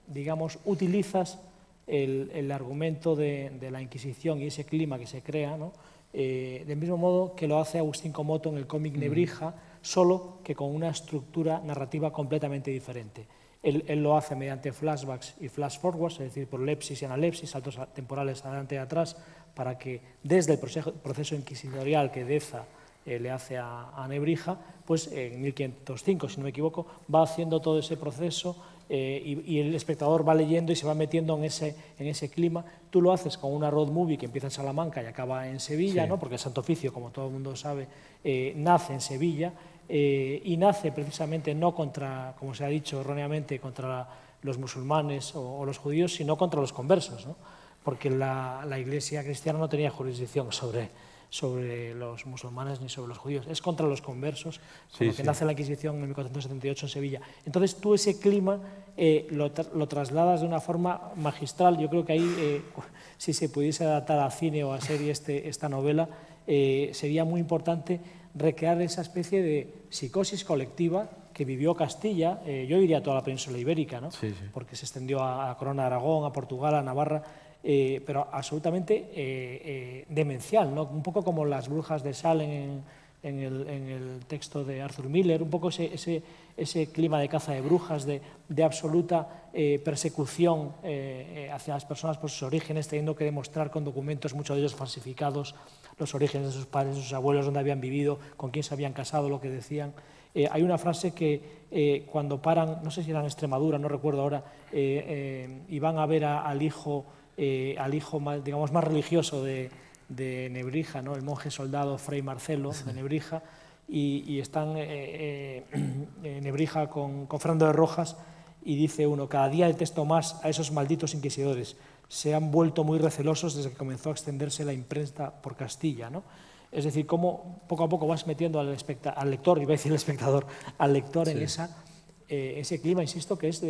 digamos, utilizas el argumento de la Inquisición y ese clima que se crea, ¿no? Del mismo modo que lo hace Agustín Comoto en el cómic Nebrija, solo que con una estructura narrativa completamente diferente. Él lo hace mediante flashbacks y flash forwards, es decir, por lepsis y analepsis, saltos temporales adelante y atrás, para que desde el proceso inquisitorial que Deza le hace a Nebrija, pues en 1505, si no me equivoco, va haciendo todo ese proceso y el espectador va leyendo y se va metiendo en ese clima. Tú lo haces con una road movie que empieza en Salamanca y acaba en Sevilla, ¿no? Porque el Santo Oficio, como todo el mundo sabe, nace en Sevilla y nace precisamente no contra, como se ha dicho erróneamente, contra los musulmanes o los judíos, sino contra los conversos, ¿no? Porque la Iglesia cristiana no tenía jurisdicción sobre los musulmanes ni sobre los judíos, es contra los conversos, con lo que nace la Inquisición en 1478 en Sevilla. Entonces tú ese clima lo trasladas de una forma magistral. Yo creo que ahí, si se pudiese adaptar a cine o a serie esta novela, sería muy importante recrear esa especie de psicosis colectiva que vivió Castilla, yo diría toda la península ibérica, ¿no? Porque se extendió a la Corona de Aragón, a Portugal, a Navarra, pero absolutamente demencial, ¿no? Un poco como las brujas de Salem en el texto de Arthur Miller, un poco ese clima de caza de brujas, de absoluta persecución hacia las personas por sus orígenes, teniendo que demostrar con documentos, muchos de ellos falsificados, los orígenes de sus padres, de sus abuelos, dónde habían vivido, con quién se habían casado, lo que decían. Hay una frase que cuando paran, no sé si era en Extremadura, no recuerdo ahora, y van a ver al hijo más, digamos, más religioso de Nebrija, ¿no? El monje soldado Fray Marcelo de Nebrija, y están Nebrija con Fernando de Rojas, y dice uno: cada día detesto más a esos malditos inquisidores, se han vuelto muy recelosos desde que comenzó a extenderse la imprenta por Castilla, ¿no? Es decir, cómo poco a poco vas metiendo al lector, iba a decir el espectador, al lector en ese clima, insisto, que es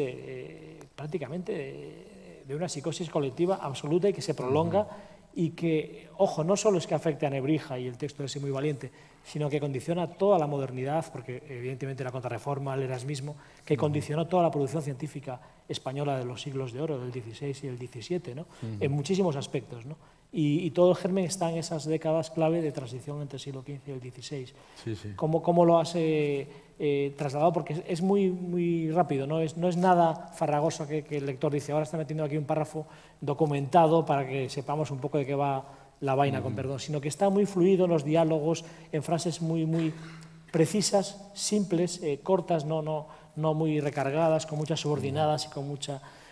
prácticamente de una psicosis colectiva absoluta y que se prolonga y que, ojo, no solo es que afecte a Nebrija y el texto es muy valiente, sino que condiciona toda la modernidad, porque evidentemente la Contrarreforma, el erasmismo, que condicionó toda la producción científica española de los siglos de oro, del XVI y el XVII, ¿no? En muchísimos aspectos, ¿no? Y todo el germen está en esas décadas clave de transición entre el siglo XV y el XVI. ¿Cómo lo has trasladado? Porque es muy rápido, no es nada farragoso que el lector dice: ahora está metiendo aquí un párrafo documentado para que sepamos un poco de qué va la vaina, con perdón, sino que está muy fluido en los diálogos, en frases muy precisas, simples, cortas, no muy recargadas, con muchas subordinadas y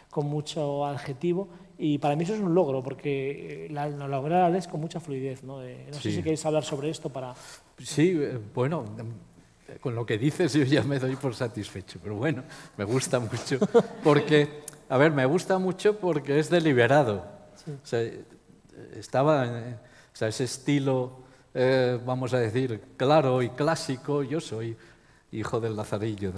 con mucho adjetivo. Y para mí eso es un logro, porque la novela la lees con mucha fluidez, ¿no? No sé si queréis hablar sobre esto para... Sí, bueno, con lo que dices yo ya me doy por satisfecho, pero bueno, me gusta mucho, porque, a ver, me gusta mucho porque es deliberado. O sea, o sea, ese estilo, vamos a decir, claro y clásico. Yo soy hijo del Lazarillo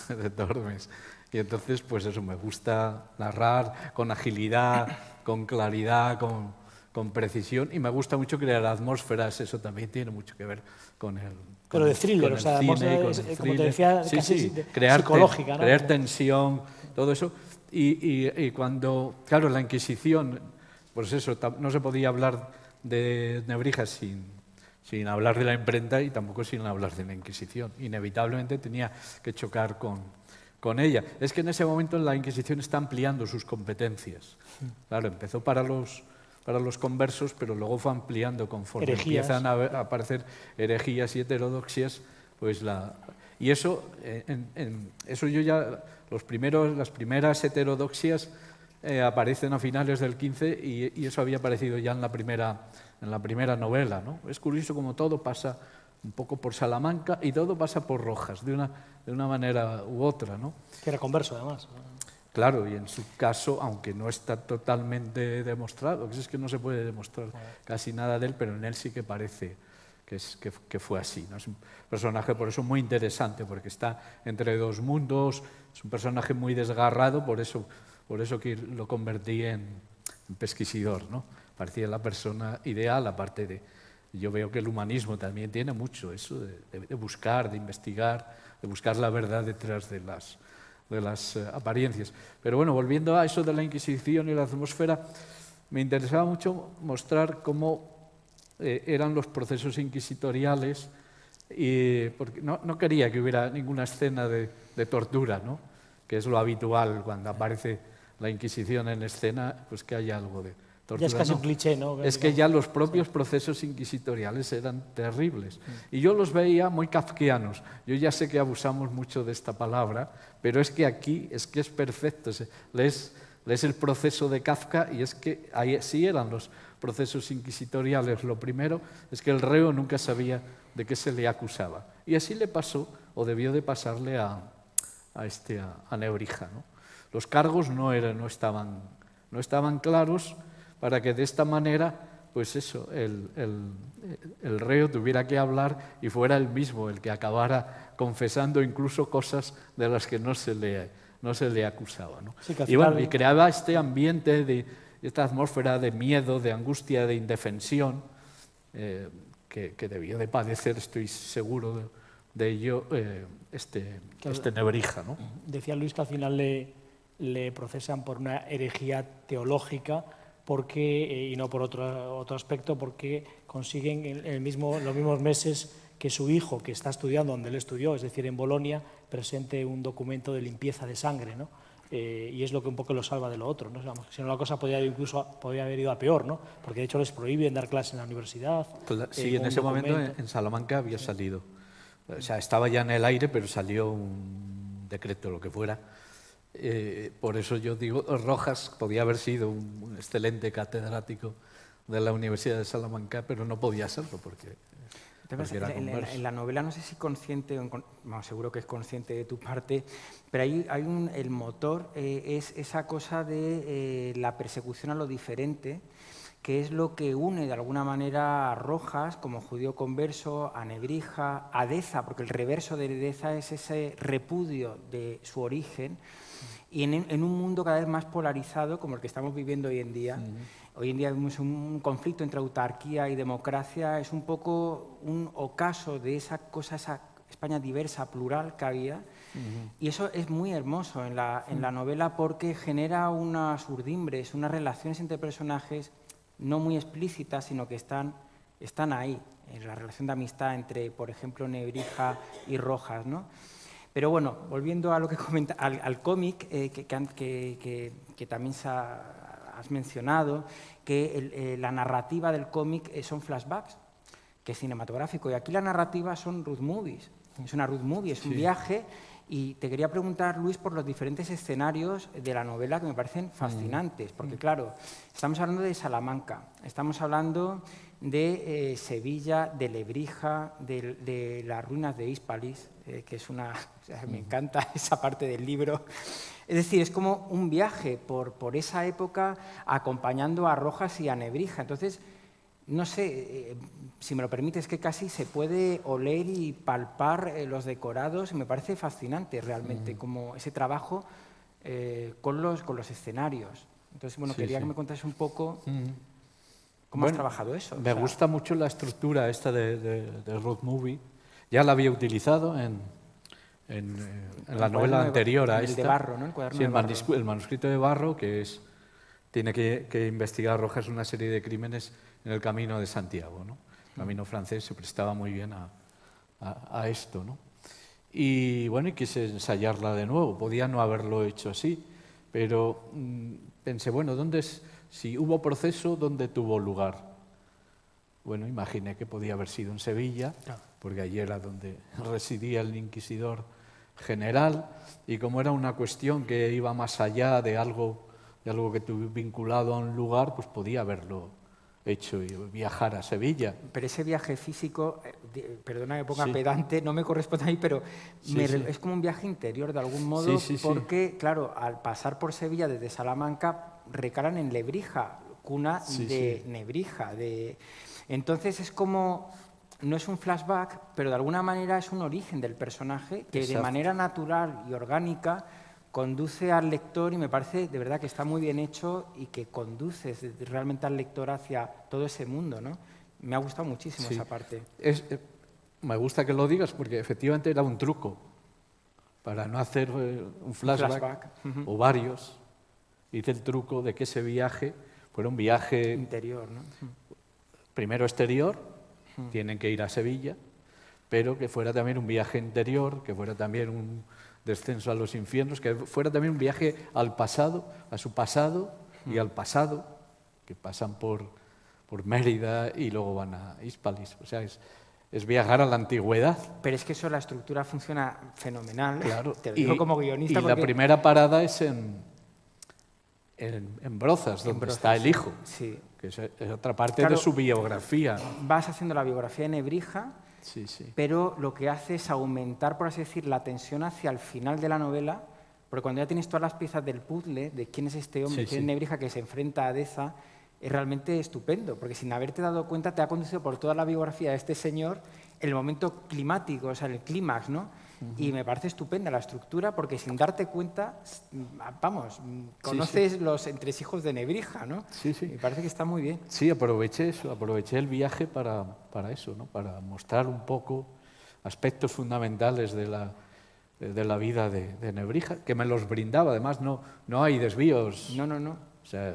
de Tormes. Y entonces, pues eso, me gusta narrar con agilidad, con claridad, con precisión, y me gusta mucho crear atmósferas. Eso también tiene mucho que ver con el pero de thriller, o sea, atmósfera, como te decía, casi psicológica, ¿no? Crear tensión, todo eso. Y cuando, claro, la Inquisición, pues eso, no se podía hablar de Nebrija sin hablar de la imprenta y tampoco sin hablar de la Inquisición. Inevitablemente tenía que chocar con ella. Es que en ese momento la Inquisición está ampliando sus competencias. Claro, empezó para los conversos, pero luego fue ampliando conforme empiezan a aparecer herejías y heterodoxias. Pues y eso, eso yo ya, las primeras heterodoxias aparecen a finales del XV y eso había aparecido ya en la primera novela, ¿no? Es curioso como todo pasa un poco por Salamanca y todo pasa por Rojas, de una manera u otra, ¿no? Que era converso, además. Claro, y en su caso, aunque no está totalmente demostrado, que es que no se puede demostrar casi nada de él, pero en él sí que parece que fue así, ¿no? Es un personaje por eso muy interesante, porque está entre dos mundos, es un personaje muy desgarrado, por eso que lo convertí en pesquisidor, ¿no? Parecía la persona ideal, aparte de... Yo veo que el humanismo también tiene mucho eso de buscar, de investigar, de buscar la verdad detrás de las apariencias. Pero bueno, volviendo a eso de la Inquisición y la atmósfera, me interesaba mucho mostrar cómo eran los procesos inquisitoriales, porque no quería que hubiera ninguna escena de tortura, ¿no? que es lo habitual cuando aparece la Inquisición en escena, pues que haya algo de tortura. Ya es casi No, un cliché, ¿no? es que ya los propios procesos inquisitoriales eran terribles. Y yo los veía muy kafkianos. Yo ya sé que abusamos mucho de esta palabra, pero es que aquí es que es perfecto. Lees el proceso de Kafka y es que ahí sí eran los procesos inquisitoriales. Lo primero es que el reo nunca sabía de qué se le acusaba. Y así le pasó, o debió de pasarle a Nebrija, ¿no? Los cargos no estaban claros, para que de esta manera, pues eso, el reo tuviera que hablar y fuera él mismo el que acabara confesando incluso cosas de las que no se le acusaba, ¿no? Sí, que al Y bueno, final- y creaba este ambiente, esta atmósfera de miedo, de angustia, de indefensión, que debió de padecer, estoy seguro de ello, este Nebrija, ¿no? Decía Luis que al final le procesan por una herejía teológica y no por otro aspecto, porque consiguen en los mismos meses que su hijo, que está estudiando donde él estudió, es decir, en Bolonia, presente un documento de limpieza de sangre, ¿no? Y es lo que un poco lo salva de lo otro, ¿no? Si no, la cosa podría haber ido a peor, ¿no? Porque de hecho les prohíben dar clases en la universidad. Sí, en ese momento en Salamanca había salido. O sea, estaba ya en el aire, pero salió un decreto, lo que fuera. Por eso yo digo, Rojas podía haber sido un excelente catedrático de la Universidad de Salamanca, pero no podía serlo porque era converso. En la novela, no sé si consciente, seguro que es consciente de tu parte, pero el motor es esa cosa de la persecución a lo diferente, que es lo que une de alguna manera a Rojas como judío converso, a Nebrija, a Deza, porque el reverso de Deza es ese repudio de su origen, y en un mundo cada vez más polarizado como el que estamos viviendo hoy en día. Hoy en día vemos un conflicto entre autarquía y democracia, es un poco un ocaso de esa España diversa, plural que había, y eso es muy hermoso en la novela porque genera unas urdimbres, unas relaciones entre personajes no muy explícitas, sino que están ahí, en la relación de amistad entre, por ejemplo, Nebrija y Rojas, ¿no? Pero bueno, volviendo a lo que comenta, al cómic que también has mencionado, que la narrativa del cómic son flashbacks, que es cinematográfico, y aquí la narrativa son road movies, es una road movie, es un viaje, y te quería preguntar, Luis, por los diferentes escenarios de la novela que me parecen fascinantes, porque claro, estamos hablando de Salamanca, estamos hablando de Sevilla, de Lebrija, de las ruinas de Hispalis, que es me encanta esa parte del libro. Es decir, es como un viaje por esa época acompañando a Rojas y a Nebrija. Entonces, no sé, si me lo permites, que casi se puede oler y palpar los decorados. Me parece fascinante realmente como ese trabajo con los escenarios. Entonces, bueno, quería que me contases un poco cómo has trabajado eso. Me gusta mucho la estructura esta de road movie. Ya la había utilizado en la novela anterior a esta. El de Barro, ¿no? El cuaderno de Barro. El manuscrito de Barro, que tiene que investigar Rojas una serie de crímenes en el Camino de Santiago, ¿no? El Camino francés se prestaba muy bien a esto, ¿no? Y bueno, y quise ensayarla de nuevo. Podía no haberlo hecho así, pero pensé, bueno, si hubo proceso, ¿dónde tuvo lugar? Bueno, imaginé que podía haber sido en Sevilla, porque allí era donde residía el inquisidor general, y como era una cuestión que iba más allá de algo que tuve vinculado a un lugar, pues podía haberlo hecho y viajar a Sevilla. Pero ese viaje físico, perdona que ponga pedante, no me corresponde ahí, pero es como un viaje interior de algún modo, porque, claro, al pasar por Sevilla desde Salamanca, recalan en Lebrija, cuna de Nebrija. Entonces es como, no es un flashback, pero de alguna manera es un origen del personaje que de manera natural y orgánica conduce al lector, y me parece de verdad que está muy bien hecho y que conduce realmente al lector hacia todo ese mundo, ¿no? Me ha gustado muchísimo esa parte. Me gusta que lo digas porque efectivamente era un truco para no hacer un flashback. O varios. Hice el truco de que ese viaje fuera un viaje interior, ¿no? Primero exterior, tienen que ir a Sevilla, pero que fuera también un viaje interior, que fuera también Descenso a los infiernos, que fuera también un viaje al pasado, a su pasado y al pasado, que pasan por Mérida y luego van a Hispalis. O sea, es viajar a la antigüedad. Pero es que eso, la estructura funciona fenomenal. Claro. Te lo digo como guionista. Y la primera parada es en Brozas, donde está el hijo, sí. Que es otra parte de su biografía. Vas haciendo la biografía de Nebrija, sí, sí. Pero lo que hace es aumentar, por así decir, la tensión hacia el final de la novela, porque cuando ya tienes todas las piezas del puzzle de quién es este hombre, quién es Nebrija, que se enfrenta a Deza, es realmente estupendo, porque sin haberte dado cuenta te ha conducido por toda la biografía de este señor el momento climático, o sea, el clímax, ¿no? Y me parece estupenda la estructura, porque sin darte cuenta, vamos, conoces los entresijos de Nebrija, ¿no? Sí, sí. Me parece que está muy bien. Sí, aproveché el viaje para eso, ¿no? Para mostrar un poco aspectos fundamentales de la vida de Nebrija, que me los brindaba. Además, no hay desvíos. No. O sea,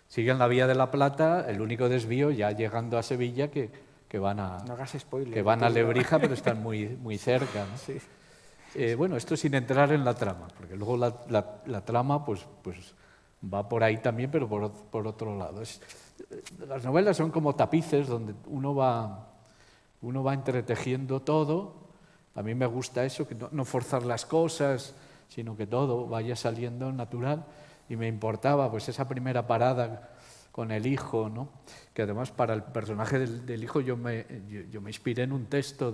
siguen la Vía de la Plata, el único desvío ya llegando a Sevilla que van a, no hagas spoiler, que van a Lebrija, pero están muy cerca, ¿no? Sí. Bueno, esto sin entrar en la trama, porque luego la trama pues va por ahí también, pero por otro lado. Las novelas son como tapices donde uno va entretejiendo todo. A mí me gusta eso, que no forzar las cosas, sino que todo vaya saliendo natural. Y me importaba pues esa primera parada con el hijo, ¿no? Que además para el personaje del hijo yo me inspiré en un texto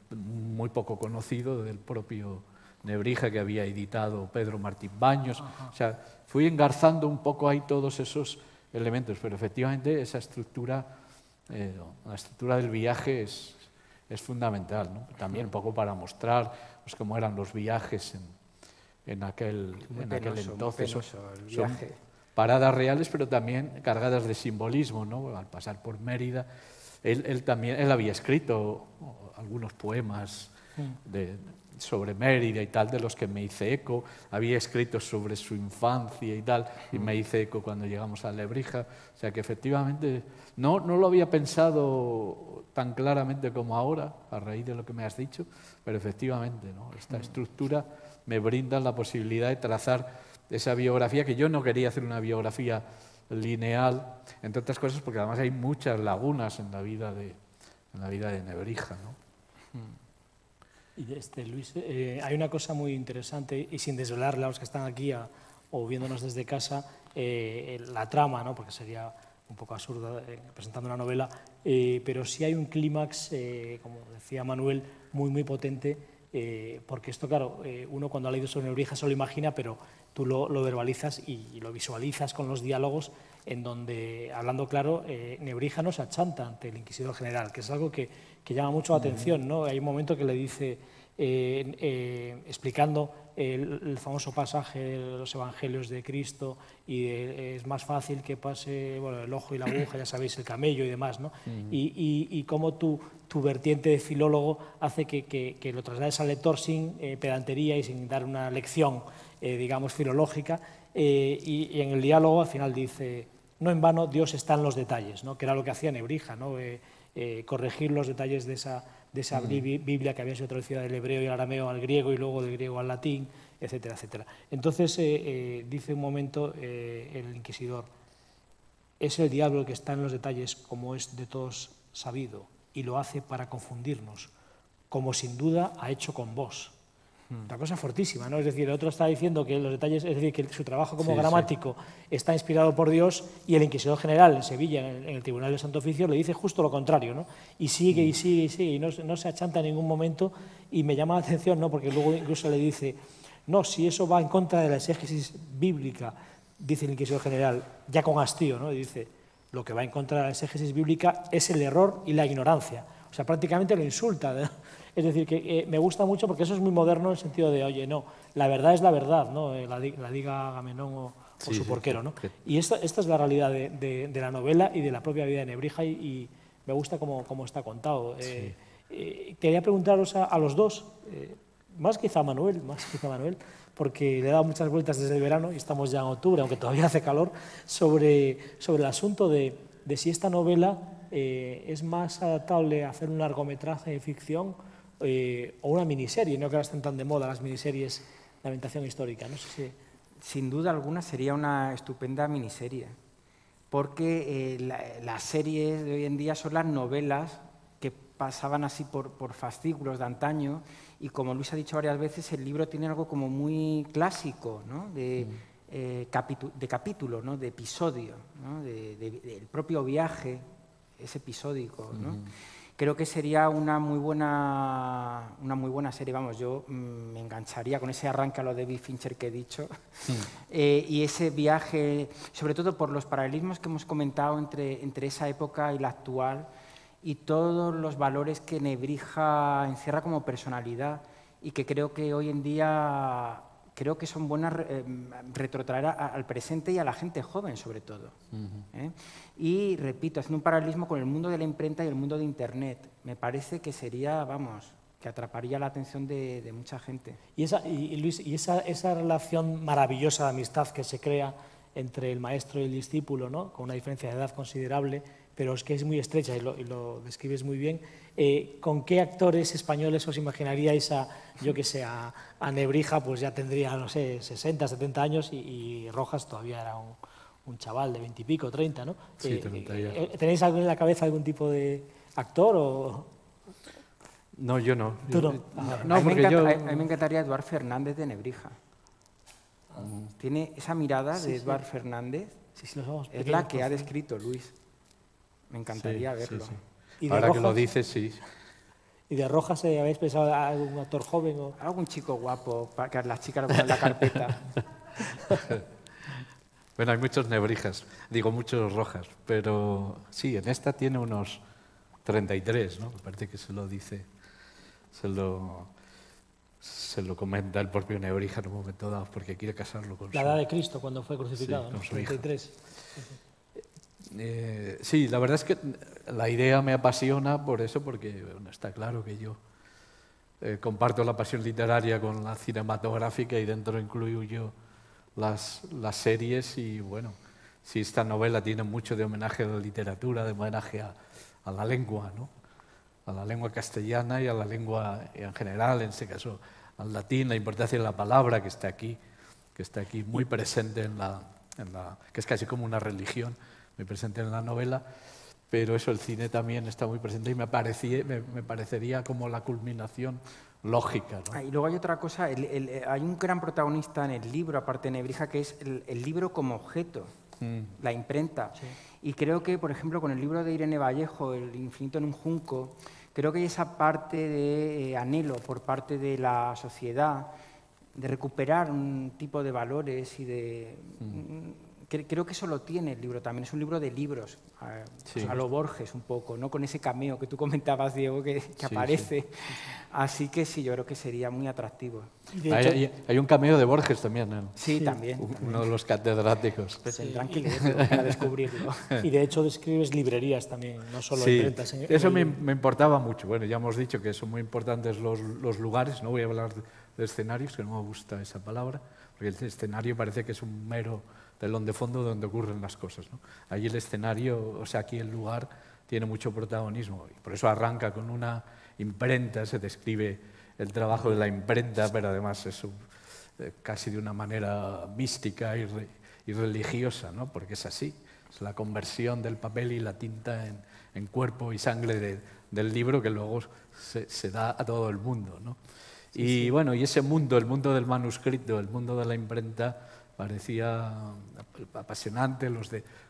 muy poco conocido del propio Nebrija, que había editado Pedro Martín Baños. O sea, fui engarzando un poco ahí todos esos elementos, pero efectivamente esa estructura, la estructura del viaje es fundamental, ¿no? También un poco para mostrar pues, cómo eran los viajes en aquel entonces. Son paradas reales, pero también cargadas de simbolismo, ¿no? Al pasar por Mérida, él había escrito algunos poemas sobre Mérida y tal, de los que me hice eco. Había escrito sobre su infancia y tal, y me hice eco cuando llegamos a Lebrija. O sea que efectivamente no lo había pensado tan claramente como ahora, a raíz de lo que me has dicho, pero efectivamente, ¿no? Esta estructura me brinda la posibilidad de trazar esa biografía, que yo no quería hacer una biografía lineal, entre otras cosas porque además hay muchas lagunas en la vida de Nebrija, ¿no? Y Luis, hay una cosa muy interesante, y sin desvelarla a los que están aquí o viéndonos desde casa, la trama, ¿no? Porque sería un poco absurdo presentando una novela, pero sí hay un clímax, como decía Manuel, muy potente, porque esto, claro, uno cuando ha leído sobre Nebrija se lo imagina, pero tú lo verbalizas y lo visualizas con los diálogos, en donde, hablando claro, Nebrija no se achanta ante el inquisidor general, que es algo que llama mucho la atención, ¿no? Hay un momento que le dice, explicando el famoso pasaje de los evangelios de Cristo, y es más fácil que pase el ojo y la aguja, ya sabéis, el camello y demás, ¿no? Y cómo tu vertiente de filólogo hace que lo traslades al lector sin pedantería y sin dar una lección, digamos, filológica, y en el diálogo al final dice: no en vano Dios está en los detalles, ¿no? Que era lo que hacía Nebrija, ¿no? Corregir los detalles de esa Biblia que había sido traducida del hebreo y el arameo al griego y luego del griego al latín, etcétera, etcétera. Entonces dice un momento el inquisidor: es el diablo el que está en los detalles, como es de todos sabido, y lo hace para confundirnos, como sin duda ha hecho con vos. Una cosa fortísima, ¿no? Es decir, el otro está diciendo que los detalles, es decir, que su trabajo como gramático está inspirado por Dios, y el inquisidor general en Sevilla, en el Tribunal del Santo Oficio, le dice justo lo contrario, ¿no? Y sigue y sigue y sigue, y no se achanta en ningún momento, y me llama la atención, ¿no? Porque luego incluso le dice: no, si eso va en contra de la exégesis bíblica, dice el inquisidor general, ya con hastío, ¿no? Y dice: lo que va en contra de la exégesis bíblica es el error y la ignorancia. O sea, prácticamente lo insulta, ¿no? Es decir, que me gusta mucho porque eso es muy moderno en el sentido de, oye, no, la verdad es la verdad, ¿no? La diga Agamenón o su porquero, ¿no? Y esta es la realidad de la novela y de la propia vida de Nebrija, y me gusta cómo está contado. Quería preguntaros a los dos, más quizá a Manuel, porque le he dado muchas vueltas desde el verano y estamos ya en octubre, aunque todavía hace calor, sobre el asunto de si esta novela es más adaptable a hacer un largometraje de ficción o una miniserie, no que ahora están tan de moda las miniseries de ambientación histórica. No sé si... Sin duda alguna sería una estupenda miniserie, porque las series de hoy en día son las novelas que pasaban así por fascículos de antaño, y como Luis ha dicho varias veces, el libro tiene algo como muy clásico, ¿no? de capítulo, ¿no? De episodio, ¿no? Del propio viaje, es episódico, ¿no? Creo que sería una muy buena serie. Vamos, yo me engancharía con ese arranque a lo de David Fincher que he dicho. Y ese viaje, sobre todo por los paralelismos que hemos comentado entre esa época y la actual, y todos los valores que Nebrija encierra como personalidad, y que creo que hoy en día son buenas retrotraer al presente y a la gente joven, sobre todo. Y, repito, haciendo un paralelismo con el mundo de la imprenta y el mundo de Internet, me parece que sería, vamos, que atraparía la atención de mucha gente. Y Luis, esa relación maravillosa de amistad que se crea entre el maestro y el discípulo, ¿no? Con una diferencia de edad considerable, pero es que es muy estrecha y lo describes muy bien. ¿Con qué actores españoles os imaginaríais yo que sé, a Nebrija? Pues ya tendría, no sé, 60, 70 años y Rojas todavía era un chaval de 20 y pico, 30, ¿no? Sí, 30 ya. ¿Tenéis en la cabeza algún tipo de actor o...? No, yo no. ¿Tú no? No, a mí porque me encantaría Eduard Fernández de Nebrija. Tiene esa mirada de Eduard Fernández, Sí, los ojos es la pequeños, que ha descrito Luis. Me encantaría verlo. Sí. ¿Y de Ahora Rojas? que lo dices, sí. ¿Y de Rojas habéis pensado en algún actor joven? O... Algún chico guapo, para que las chicas lo pongan en la carpeta. Bueno, hay muchos Nebrijas, digo muchos Rojas, pero sí, en esta tiene unos 33, ¿no? Me parece que se lo dice, se lo comenta el propio Nebrija en un momento dado, porque quiere casarlo con La su... edad de Cristo, cuando fue crucificado, Sí, ¿no? con su hija. 33. Sí, la verdad es que la idea me apasiona por eso, porque bueno, está claro que yo comparto la pasión literaria con la cinematográfica y dentro incluyo las series y bueno, si esta novela tiene mucho de homenaje a la literatura, de homenaje a la lengua, ¿no? A la lengua castellana y a la lengua en general, en este caso al latín, la importancia de la palabra que está aquí muy presente que es casi como una religión, muy presente en la novela, pero eso, el cine también está muy presente y me parecería como la culminación lógica, ¿no? Y luego hay otra cosa, hay un gran protagonista en el libro, aparte de Nebrija, que es el libro como objeto, la imprenta. Sí. Y creo que, por ejemplo, con el libro de Irene Vallejo, El infinito en un junco, creo que hay esa parte de anhelo por parte de la sociedad de recuperar un tipo de valores y de... Creo que eso lo tiene el libro también, es un libro de libros, Sí. a lo Borges un poco, ¿no? Con ese cameo que tú comentabas, Diego, que aparece. Sí. Así que sí, yo creo que sería muy atractivo. Hay un cameo de Borges también, ¿no? Sí, también. Uno de los catedráticos. Pues tendrán que leerlo para descubrirlo. Y de hecho describes librerías también, no solo imprentas. Eso me importaba mucho. Bueno, ya hemos dicho que son muy importantes los lugares, no voy a hablar de escenarios, que no me gusta esa palabra, porque el escenario parece que es un mero telón de fondo donde ocurren las cosas, ¿no? Allí el escenario, o sea, aquí el lugar tiene mucho protagonismo y por eso arranca con una imprenta, se describe el trabajo de la imprenta, pero además es casi de una manera mística y religiosa, ¿no? Porque es así, es la conversión del papel y la tinta en cuerpo y sangre del libro que luego se da a todo el mundo, ¿no? Y bueno, y ese mundo, el mundo del manuscrito, el mundo de la imprenta, parecía apasionante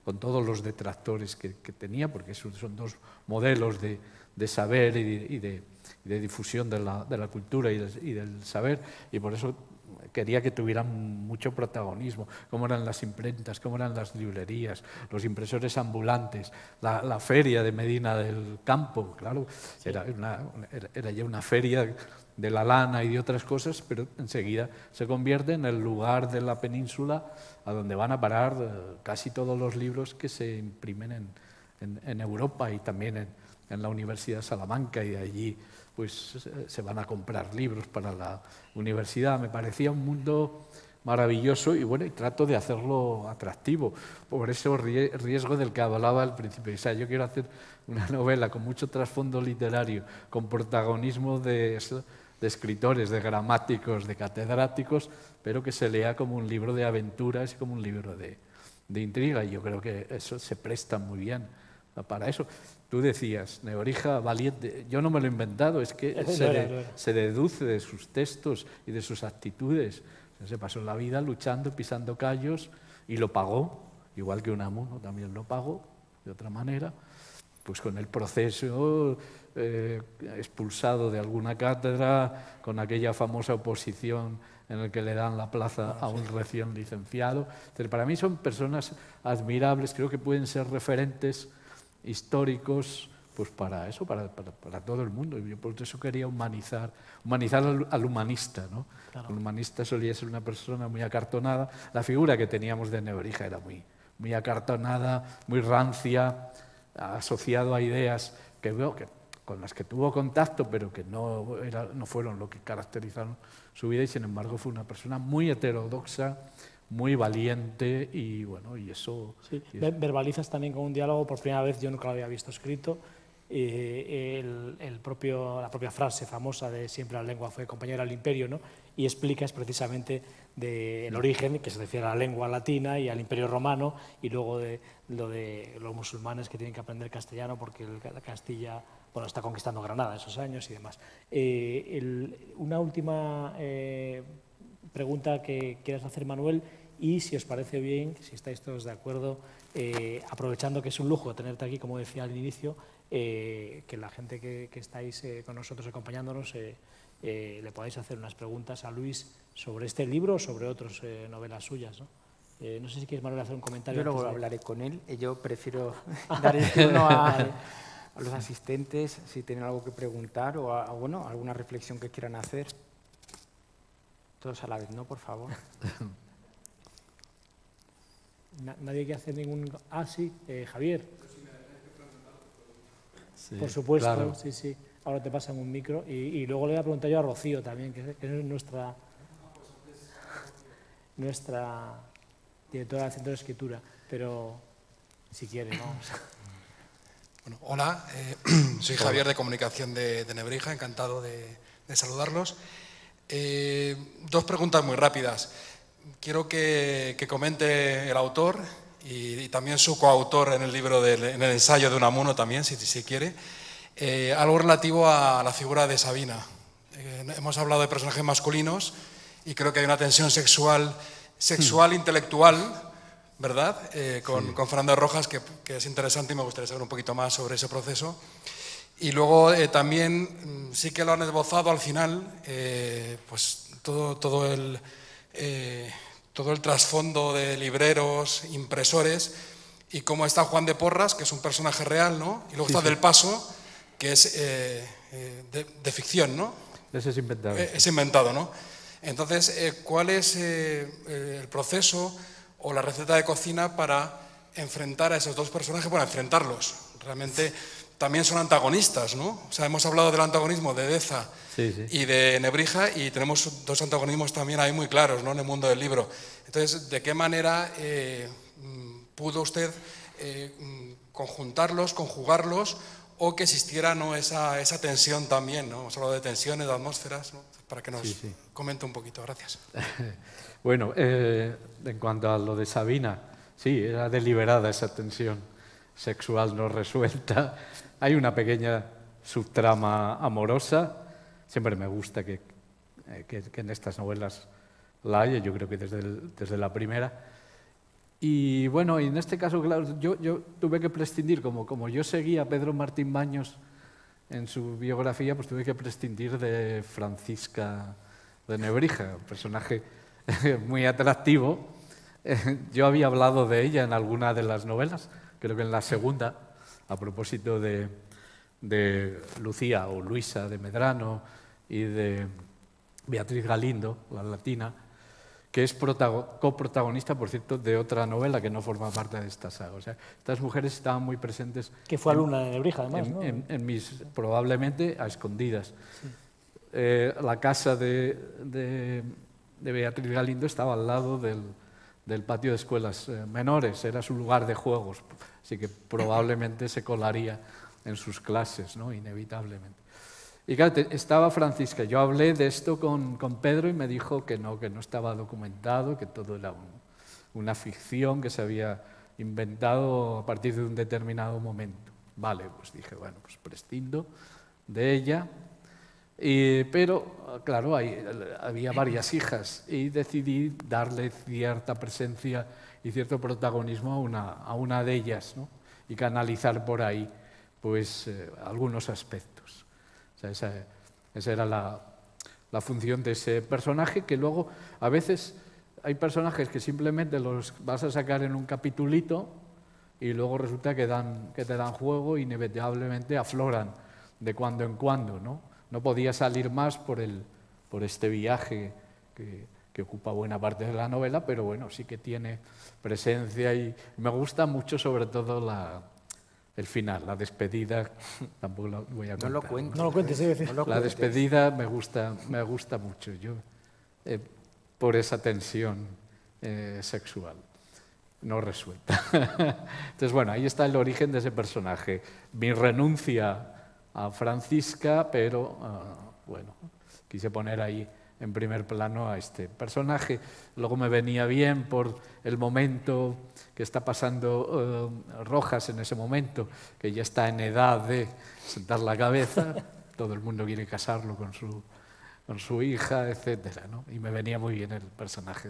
con todos los detractores que tenía, porque son dos modelos de saber y de difusión de la cultura y del saber, y por eso quería que tuvieran mucho protagonismo, cómo eran las imprentas, cómo eran las librerías, los impresores ambulantes, la feria de Medina del Campo, claro, sí. Era ya una feria de la lana y de otras cosas, pero enseguida se convierte en el lugar de la península a donde van a parar casi todos los libros que se imprimen en Europa y también en la Universidad de Salamanca, y de allí pues se van a comprar libros para la universidad. Me parecía un mundo maravilloso y bueno, y trato de hacerlo atractivo, por ese riesgo del que hablaba al principio. O sea, yo quiero hacer una novela con mucho trasfondo literario, con protagonismo de escritores, de gramáticos, de catedráticos, pero que se lea como un libro de aventuras y como un libro de intriga, y yo creo que eso se presta muy bien para eso. Tú decías, Nebrija valiente, yo no me lo he inventado, es que se deduce de sus textos y de sus actitudes. Se pasó la vida luchando, pisando callos, y lo pagó, igual que Unamuno también lo pagó, de otra manera, pues con el proceso, expulsado de alguna cátedra, con aquella famosa oposición en la que le dan la plaza a un recién licenciado. Entonces, para mí son personas admirables, creo que pueden ser referentes históricos pues para eso, para todo el mundo. Y yo por eso quería humanizar al humanista, ¿no? Claro. El humanista solía ser una persona muy acartonada. La figura que teníamos de Nebrija era muy acartonada, muy rancia, asociado a ideas con las que tuvo contacto, pero que no fueron lo que caracterizaron su vida, y sin embargo fue una persona muy heterodoxa, muy valiente, y bueno, y eso... Sí. Verbalizas también con un diálogo, por primera vez, yo nunca lo había visto escrito, la propia frase famosa de siempre la lengua fue compañera del imperio, ¿no? Y explicas precisamente el origen, que se refiere a la lengua latina y al imperio romano, y luego de los musulmanes que tienen que aprender castellano porque Castilla, bueno, está conquistando Granada esos años y demás. Una última pregunta que quieras hacer, Manuel, y si os parece bien, si estáis todos de acuerdo, aprovechando que es un lujo tenerte aquí, como decía al inicio, que la gente que estáis con nosotros acompañándonos le podáis hacer unas preguntas a Luis sobre este libro o sobre otras novelas suyas, ¿no? No sé si quieres, Manuel, hacer un comentario. Yo luego hablaré con él. Yo prefiero dar el turno a los asistentes si tienen algo que preguntar o bueno, alguna reflexión que quieran hacer. Todos a la vez, ¿no? Por favor. Nadie quiere hacer ningún... Ah, sí, Javier. Sí, por supuesto, claro. Sí, sí. Ahora te pasan un micro y luego le voy a preguntar yo a Rocío también, que es nuestra directora del Centro de Escritura, pero si quiere, ¿no? Bueno, hola, soy Javier de Comunicación de Nebrija, encantado de saludarlos. Dos preguntas muy rápidas. Quiero que comente el autor y también su coautor en el libro, en el ensayo de Unamuno también, si quiere, algo relativo a la figura de Sabina. Hemos hablado de personajes masculinos y creo que hay una tensión sexual intelectual, ¿verdad? Con Fernando Rojas, que es interesante y me gustaría saber un poquito más sobre ese proceso. Y luego también sí que lo han esbozado al final, pues todo el trasfondo de libreros, impresores, y cómo está Juan de Porras, que es un personaje real, ¿no? Y luego está Del Paso, que es de ficción, ¿no? Ese es inventado. Es inventado, ¿no? Entonces, ¿cuál es el proceso o la receta de cocina para enfrentar a esos dos personajes? Bueno, enfrentarlos. Realmente también son antagonistas, ¿no? O sea, hemos hablado del antagonismo de Deza y de Nebrija, y tenemos dos antagonismos también ahí muy claros, ¿no? En el mundo del libro. Entonces, ¿de qué manera pudo usted conjuntarlos, conjugarlos, o que existiera, ¿no?, esa tensión también, ¿no? Hemos hablado de tensiones, de atmósferas, ¿no? Para que nos comente un poquito. Gracias. Bueno, en cuanto a lo de Sabina, sí, era deliberada esa tensión sexual no resuelta. Hay una pequeña subtrama amorosa. Siempre me gusta que en estas novelas la haya, yo creo que desde la primera. Y bueno, y en este caso, claro, yo tuve que prescindir, como yo seguía a Pedro Martín Baños en su biografía, pues tuve que prescindir de Francisca de Nebrija, un personaje muy atractivo. Yo había hablado de ella en alguna de las novelas, creo que en la segunda, a propósito de Lucía o Luisa de Medrano y de Beatriz Galindo, la latina, que es coprotagonista, por cierto, de otra novela que no forma parte de esta saga. O sea, estas mujeres estaban muy presentes. Que fue alumna de Nebrija, además, ¿no? Probablemente a escondidas. Sí. La casa de de Beatriz Galindo estaba al lado del patio de escuelas menores, era su lugar de juegos, así que probablemente se colaría en sus clases, ¿no? Inevitablemente. Y claro, estaba Francisca. Yo hablé de esto con Pedro y me dijo que no estaba documentado, que todo era una ficción que se había inventado a partir de un determinado momento. Vale, pues dije, bueno, pues prescindo de ella. Pero, claro, había varias hijas y decidí darle cierta presencia y cierto protagonismo a una de ellas, ¿no? Y canalizar por ahí pues, algunos aspectos. O sea, esa era la función de ese personaje, que luego a veces hay personajes que simplemente los vas a sacar en un capitulito y luego resulta que te dan juego e inevitablemente afloran de cuando en cuando, ¿no? No podía salir más por este viaje que ocupa buena parte de la novela, pero bueno, sí que tiene presencia y me gusta mucho sobre todo el final, la despedida. Tampoco lo voy a contar. No lo cuentes. No lo cuentes, sí, decir. La despedida me gusta mucho, por esa tensión sexual no resuelta. Entonces, bueno, ahí está el origen de ese personaje. Mi renuncia a Francisca, pero bueno, quise poner ahí en primer plano a este personaje. Luego me venía bien por el momento que está pasando Rojas en ese momento, que ya está en edad de sentar la cabeza, todo el mundo quiere casarlo con su hija, etcétera, ¿no? Y me venía muy bien el personaje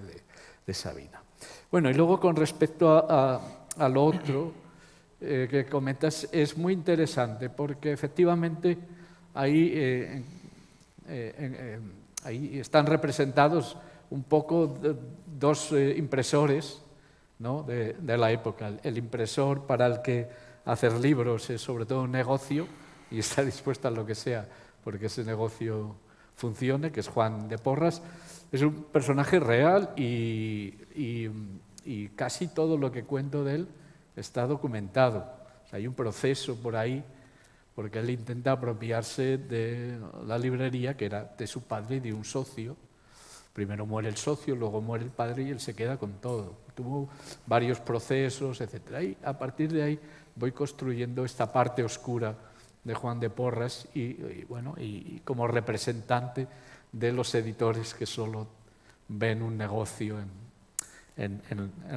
de Sabina. Bueno, y luego con respecto a lo otro que comentas, es muy interesante porque efectivamente ahí están representados un poco dos impresores, ¿no? de la época. El impresor para el que hacer libros es sobre todo un negocio y está dispuesto a lo que sea porque ese negocio funcione, que es Juan de Porras. Es un personaje real y casi todo lo que cuento de él está documentado. O sea, hay un proceso por ahí porque él intenta apropiarse de la librería que era de su padre y de un socio. Primero muere el socio, luego muere el padre y él se queda con todo. Tuvo varios procesos, etc. Y a partir de ahí voy construyendo esta parte oscura de Juan de Porras y como representante de los editores que solo ven un negocio en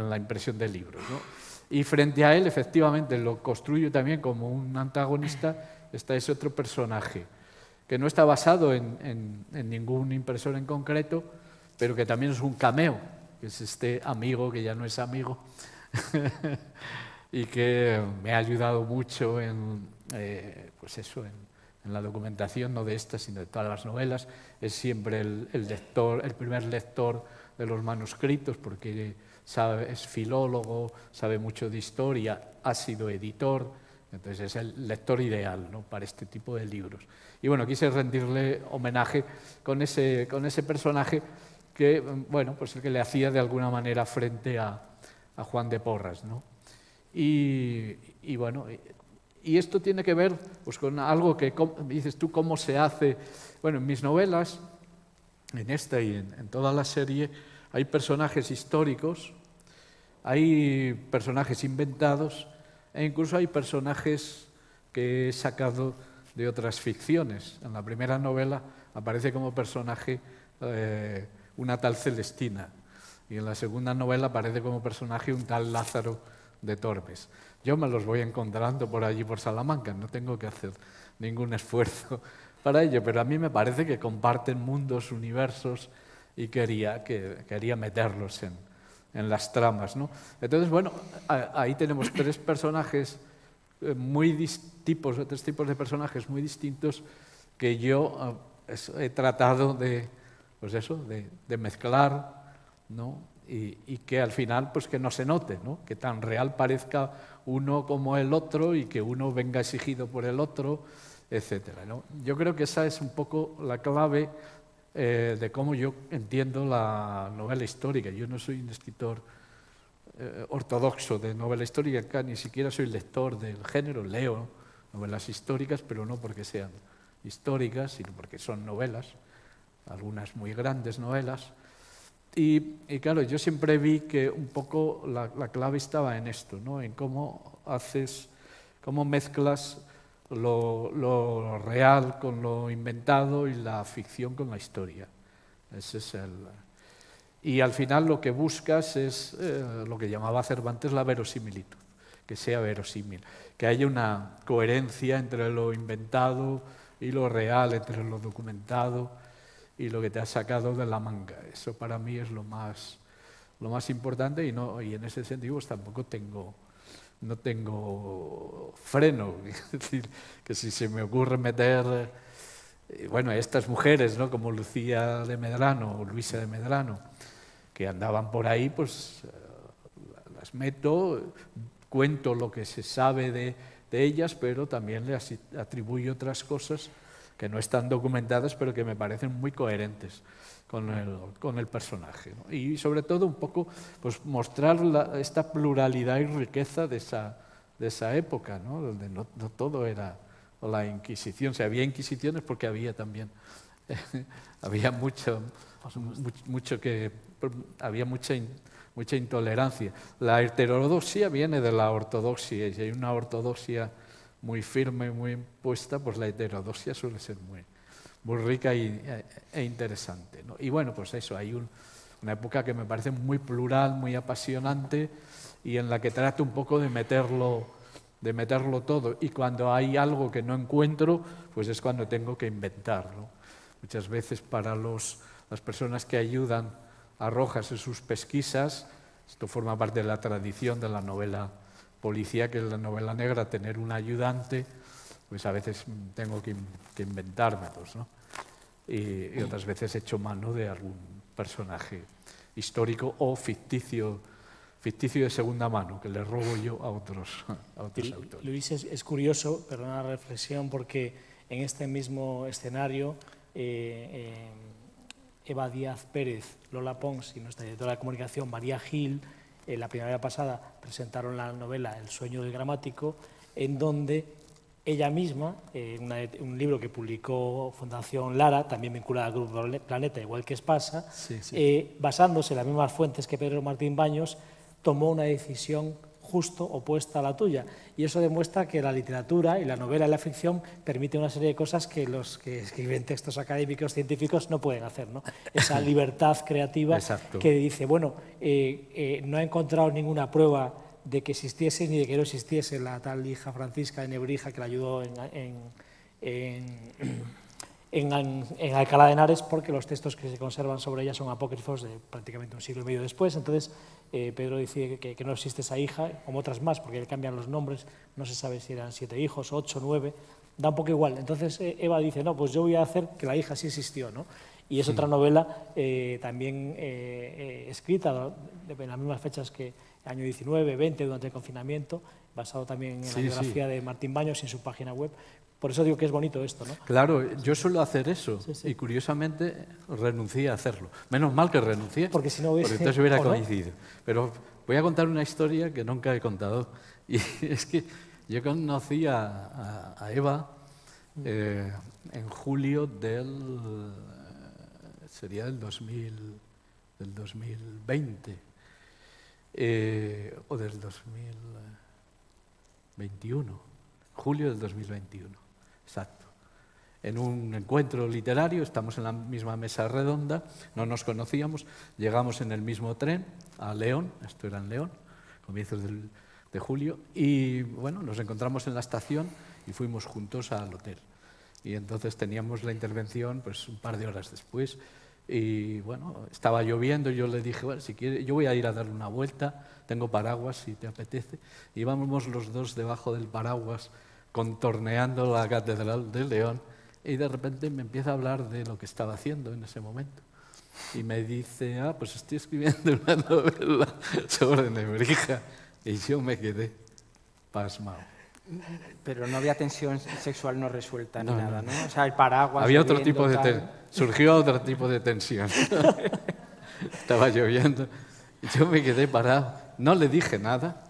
la impresión de libros, ¿no? Y frente a él, efectivamente, lo construyo también como un antagonista, está ese otro personaje, que no está basado en ningún impresor en concreto, pero que también es un cameo, que es este amigo que ya no es amigo, y que me ha ayudado mucho en la documentación, no de esta, sino de todas las novelas. Es siempre el primer lector de los manuscritos, porque es filólogo, sabe mucho de historia, ha sido editor, entonces es el lector ideal, ¿no? Para este tipo de libros. Y bueno, quise rendirle homenaje con ese personaje que, bueno, pues el que le hacía de alguna manera frente a Juan de Porras, ¿no? Y bueno, y esto tiene que ver pues, con algo que dices tú, ¿cómo se hace? Bueno, en mis novelas, en esta y en toda la serie, hay personajes históricos, hay personajes inventados e incluso hay personajes que he sacado de otras ficciones. En la primera novela aparece como personaje una tal Celestina y en la segunda novela aparece como personaje un tal Lázaro de Tormes. Yo me los voy encontrando por allí, por Salamanca, no tengo que hacer ningún esfuerzo para ello, pero a mí me parece que comparten mundos, universos, y quería meterlos en las tramas, ¿no? Entonces, bueno, ahí tenemos tres personajes tres tipos de personajes muy distintos que yo he tratado de mezclar, ¿no? Y que al final pues que no se note, ¿no? Que tan real parezca uno como el otro y que uno venga exigido por el otro, etcétera, ¿no? Yo creo que esa es un poco la clave de cómo yo entiendo la novela histórica. Yo no soy un escritor ortodoxo de novela histórica, ni siquiera soy lector del género, leo novelas históricas, pero no porque sean históricas, sino porque son novelas, algunas muy grandes novelas. Y claro, yo siempre vi que un poco la clave estaba en esto, ¿no? En cómo mezclas lo real con lo inventado y la ficción con la historia. Ese es y al final lo que buscas es lo que llamaba Cervantes la verosimilitud, que sea verosímil, que haya una coherencia entre lo inventado y lo real, entre lo documentado y lo que te has sacado de la manga. Eso para mí es lo más importante, y en ese sentido pues tampoco no tengo freno. Es decir, que si se me ocurre meter estas mujeres, ¿no? Como Lucía de Medrano o Luisa de Medrano, que andaban por ahí, pues las meto, cuento lo que se sabe de ellas, pero también les atribuyo otras cosas que no están documentadas, pero que me parecen muy coherentes con el personaje, ¿no? Y sobre todo un poco pues, mostrar esta pluralidad y riqueza de esa época, ¿no? Donde no todo era la Inquisición. Si había Inquisiciones porque había también había había mucha intolerancia. La heterodoxia viene de la ortodoxia, y hay una ortodoxia muy firme, muy impuesta, pues la heterodoxia suele ser muy rica e interesante, ¿no? Y bueno, pues eso, hay una época que me parece muy plural, muy apasionante, y en la que trato un poco de meterlo todo, y cuando hay algo que no encuentro, pues es cuando tengo que inventarlo. Muchas veces para las personas que ayudan a Rojas en sus pesquisas, esto forma parte de la tradición de la novela policía, que es la novela negra, tener un ayudante, pues a veces tengo que inventármelos, ¿no? Y otras veces echo mano de algún personaje histórico o ficticio de segunda mano, que le robo yo a otros autores. Luis, es curioso, perdona la reflexión, porque en este mismo escenario Eva Díaz Pérez, Lola Pons y nuestra directora de comunicación, María Gil, la primavera pasada presentaron la novela El sueño del gramático, en donde ella misma, un libro que publicó Fundación Lara, también vinculada al Grupo Planeta, igual que Espasa, basándose en las mismas fuentes que Pedro Martín Baños, tomó una decisión justo opuesta a la tuya. Y eso demuestra que la literatura y la novela y la ficción permiten una serie de cosas que los que escriben textos académicos, científicos, no pueden hacer, ¿no? Esa libertad creativa. Exacto. Que dice, bueno, no he encontrado ninguna prueba de que existiese ni de que no existiese la tal hija Francisca de Nebrija que la ayudó en Alcalá de Henares, porque los textos que se conservan sobre ella son apócrifos de prácticamente un siglo y medio después. Entonces, Pedro decide que no existe esa hija, como otras más, porque le cambian los nombres, no se sabe si eran 7 hijos, 8, 9, da un poco igual. Entonces Eva dice, no, pues yo voy a hacer que la hija sí existió, ¿no? Y es otra novela también escrita en las mismas fechas que año 19, 20, durante el confinamiento, basado también en la biografía de Martín Baños y en su página web. Por eso digo que es bonito esto, ¿no? Claro, yo suelo hacer eso, y curiosamente renuncié a hacerlo. Menos mal que renuncié, porque si no hubiese, entonces hubiera coincidido. Pero voy a contar una historia que nunca he contado, y es que yo conocí a Eva en julio sería del 2020, o del 2021, julio del 2021. Exacto. En un encuentro literario, estamos en la misma mesa redonda, no nos conocíamos, llegamos en el mismo tren a León, esto era en León, comienzos de julio, y bueno, nos encontramos en la estación y fuimos juntos al hotel. Y entonces teníamos la intervención pues un par de horas después, y bueno, estaba lloviendo, y yo le dije, bueno, si quieres, yo voy a ir a darle una vuelta, tengo paraguas si te apetece, y íbamos los dos debajo del paraguas contorneando la Catedral de León, y de repente me empieza a hablar de lo que estaba haciendo en ese momento. Y me dice, pues estoy escribiendo una novela sobre Nebrija. Y yo me quedé pasmado. Pero no había tensión sexual no resuelta ni nada, ¿no? O sea, el paraguas... Había otro tipo de surgió otro tipo de tensión. Estaba lloviendo. Y yo me quedé parado. No le dije nada.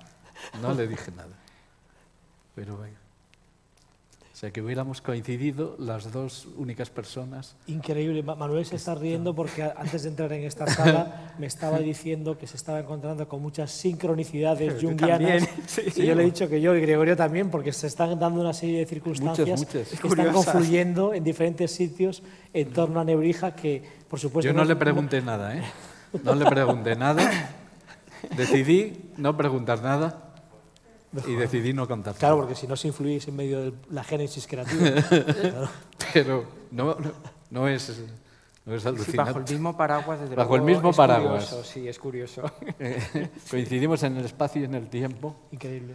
Pero venga. O sea, que hubiéramos coincidido las dos únicas personas. Increíble. Manuel se está riendo porque antes de entrar en esta sala me estaba diciendo que se estaba encontrando con muchas sincronicidades junguianas. Y yo le he dicho que yo y Gregorio también, porque se están dando una serie de circunstancias Muchas. que están confluyendo en diferentes sitios en torno a Nebrija, que por supuesto... Yo no le pregunté nada, ¿eh? No le pregunté nada. Decidí no preguntar nada. Y decidí no contar. Claro, porque si no se influís en medio de la génesis creativa. Claro. Pero no es alucinante. Sí, bajo el mismo paraguas, desde Bajo el luego, mismo es paraguas. Curioso, sí, es curioso. Coincidimos en el espacio y en el tiempo. Increíble.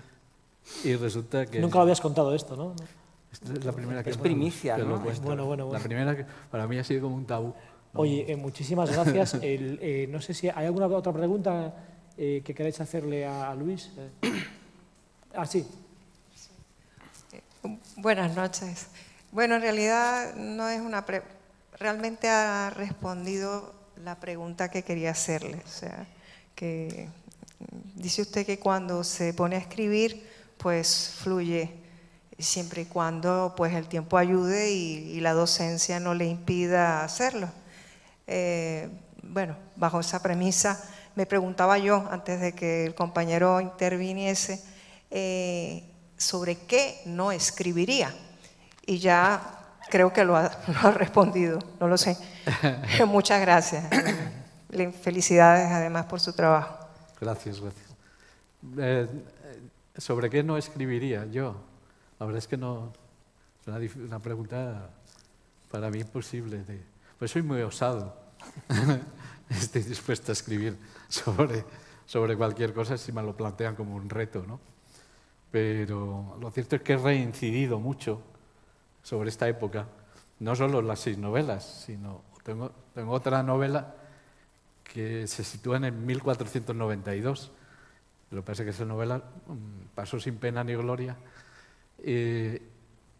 Y resulta que... Nunca lo habías contado esto, ¿no? Esta es la primera que... Es primicia, que lo ¿no? cuento. Bueno. La primera que para mí ha sido como un tabú. Oye, muchísimas gracias. No sé si hay alguna otra pregunta que queráis hacerle a Luis. Sí. Buenas noches. Bueno, en realidad no es realmente ha respondido la pregunta que quería hacerle. O sea, que dice usted que cuando se pone a escribir, pues fluye, siempre y cuando pues el tiempo ayude y la docencia no le impida hacerlo. Bueno, bajo esa premisa me preguntaba yo, antes de que el compañero interviniese, sobre qué no escribiría. Y ya creo que lo ha respondido, no lo sé. Muchas gracias. Felicidades además por su trabajo. Gracias. ¿Sobre qué no escribiría yo? La verdad es que no... Es una pregunta para mí imposible. Pues soy muy osado. Estoy dispuesto a escribir sobre cualquier cosa si me lo plantean como un reto, ¿no? Pero lo cierto es que he reincidido mucho sobre esta época, no solo las 6 novelas, sino tengo otra novela que se sitúa en el 1492. Lo que pasa es que esa novela pasó sin pena ni gloria,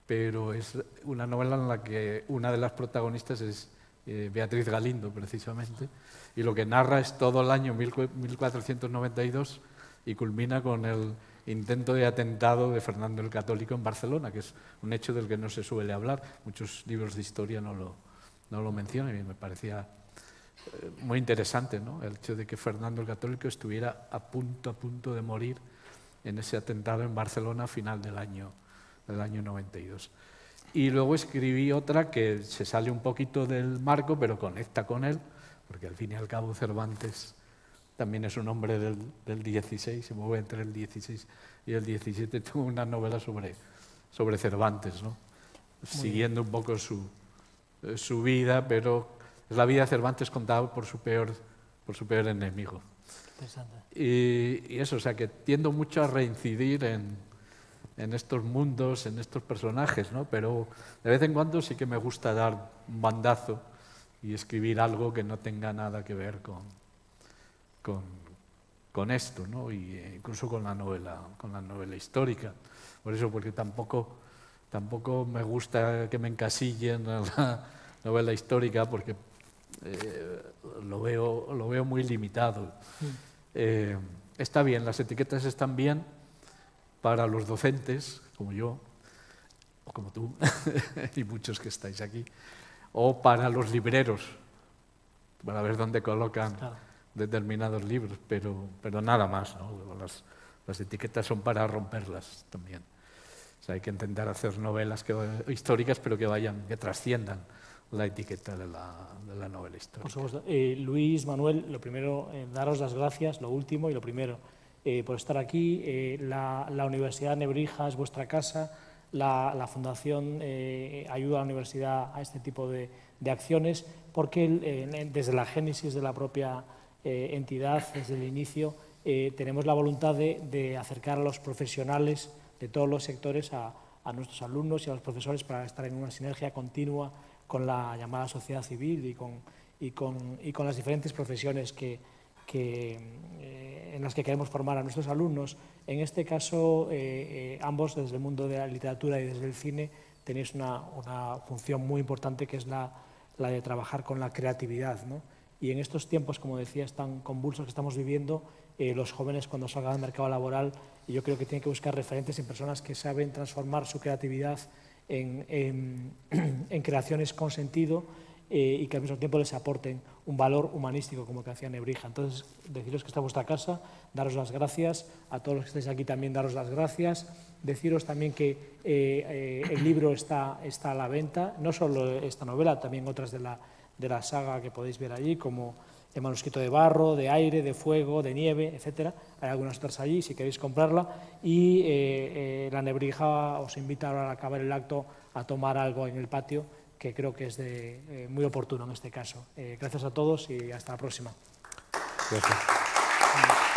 pero es una novela en la que una de las protagonistas es Beatriz Galindo, precisamente, y lo que narra es todo el año 1492 y culmina con el intento de atentado de Fernando el Católico en Barcelona, que es un hecho del que no se suele hablar. Muchos libros de historia no lo mencionan y me parecía muy interesante, ¿no? El hecho de que Fernando el Católico estuviera a punto de morir en ese atentado en Barcelona a final del año 92. Y luego escribí otra que se sale un poquito del marco, pero conecta con él, porque al fin y al cabo Cervantes también es un hombre del 16, se mueve entre el 16 y el 17. Tengo una novela sobre Cervantes, ¿no? Siguiendo un poco su vida, pero es la vida de Cervantes contada por su peor enemigo. Y eso, o sea, que tiendo mucho a reincidir en estos mundos, en estos personajes, ¿no? Pero de vez en cuando sí que me gusta dar un bandazo y escribir algo que no tenga nada que ver con esto, ¿no? Y incluso con la novela histórica. Por eso, porque tampoco me gusta que me encasillen en la novela histórica, porque lo veo muy limitado. Está bien, las etiquetas están bien para los docentes, como yo, o como tú, y muchos que estáis aquí, o para los libreros, para ver dónde colocan determinados libros, pero nada más, ¿no? Las etiquetas son para romperlas también. O sea, hay que intentar hacer novelas históricas, pero que trasciendan la etiqueta de la novela histórica. Por supuesto. Luis, Manuel, lo primero, daros las gracias, lo último y lo primero, por estar aquí. La Universidad de Nebrija es vuestra casa, la Fundación ayuda a la universidad a este tipo de acciones, porque desde la génesis de la propia entidad, desde el inicio, tenemos la voluntad de acercar a los profesionales de todos los sectores a nuestros alumnos y a los profesores para estar en una sinergia continua con la llamada sociedad civil y con las diferentes profesiones en las que queremos formar a nuestros alumnos. En este caso, ambos, desde el mundo de la literatura y desde el cine, tenéis una función muy importante, que es la de trabajar con la creatividad, ¿no? Y en estos tiempos, como decías, tan convulsos que estamos viviendo, los jóvenes, cuando salgan al mercado laboral, yo creo que tienen que buscar referentes en personas que saben transformar su creatividad en creaciones con sentido y que al mismo tiempo les aporten un valor humanístico como el que hacía Nebrija. Entonces, deciros que está en vuestra casa, daros las gracias, a todos los que estáis aquí también daros las gracias, deciros también que el libro está a la venta, no solo esta novela, también otras de la saga que podéis ver allí, como El manuscrito de barro, de aire, de fuego, de nieve, etc. Hay algunas otras allí, si queréis comprarla. Y la Nebrija os invita ahora al acabar el acto a tomar algo en el patio, que creo que es muy oportuno en este caso. Gracias a todos y hasta la próxima. Gracias.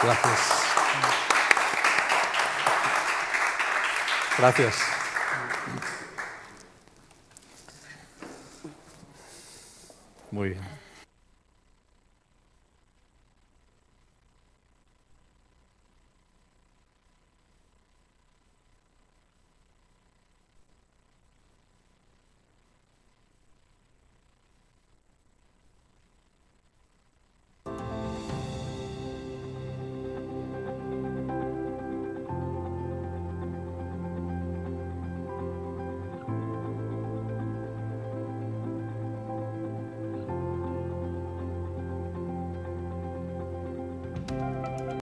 Gracias. Gracias. Muy bien.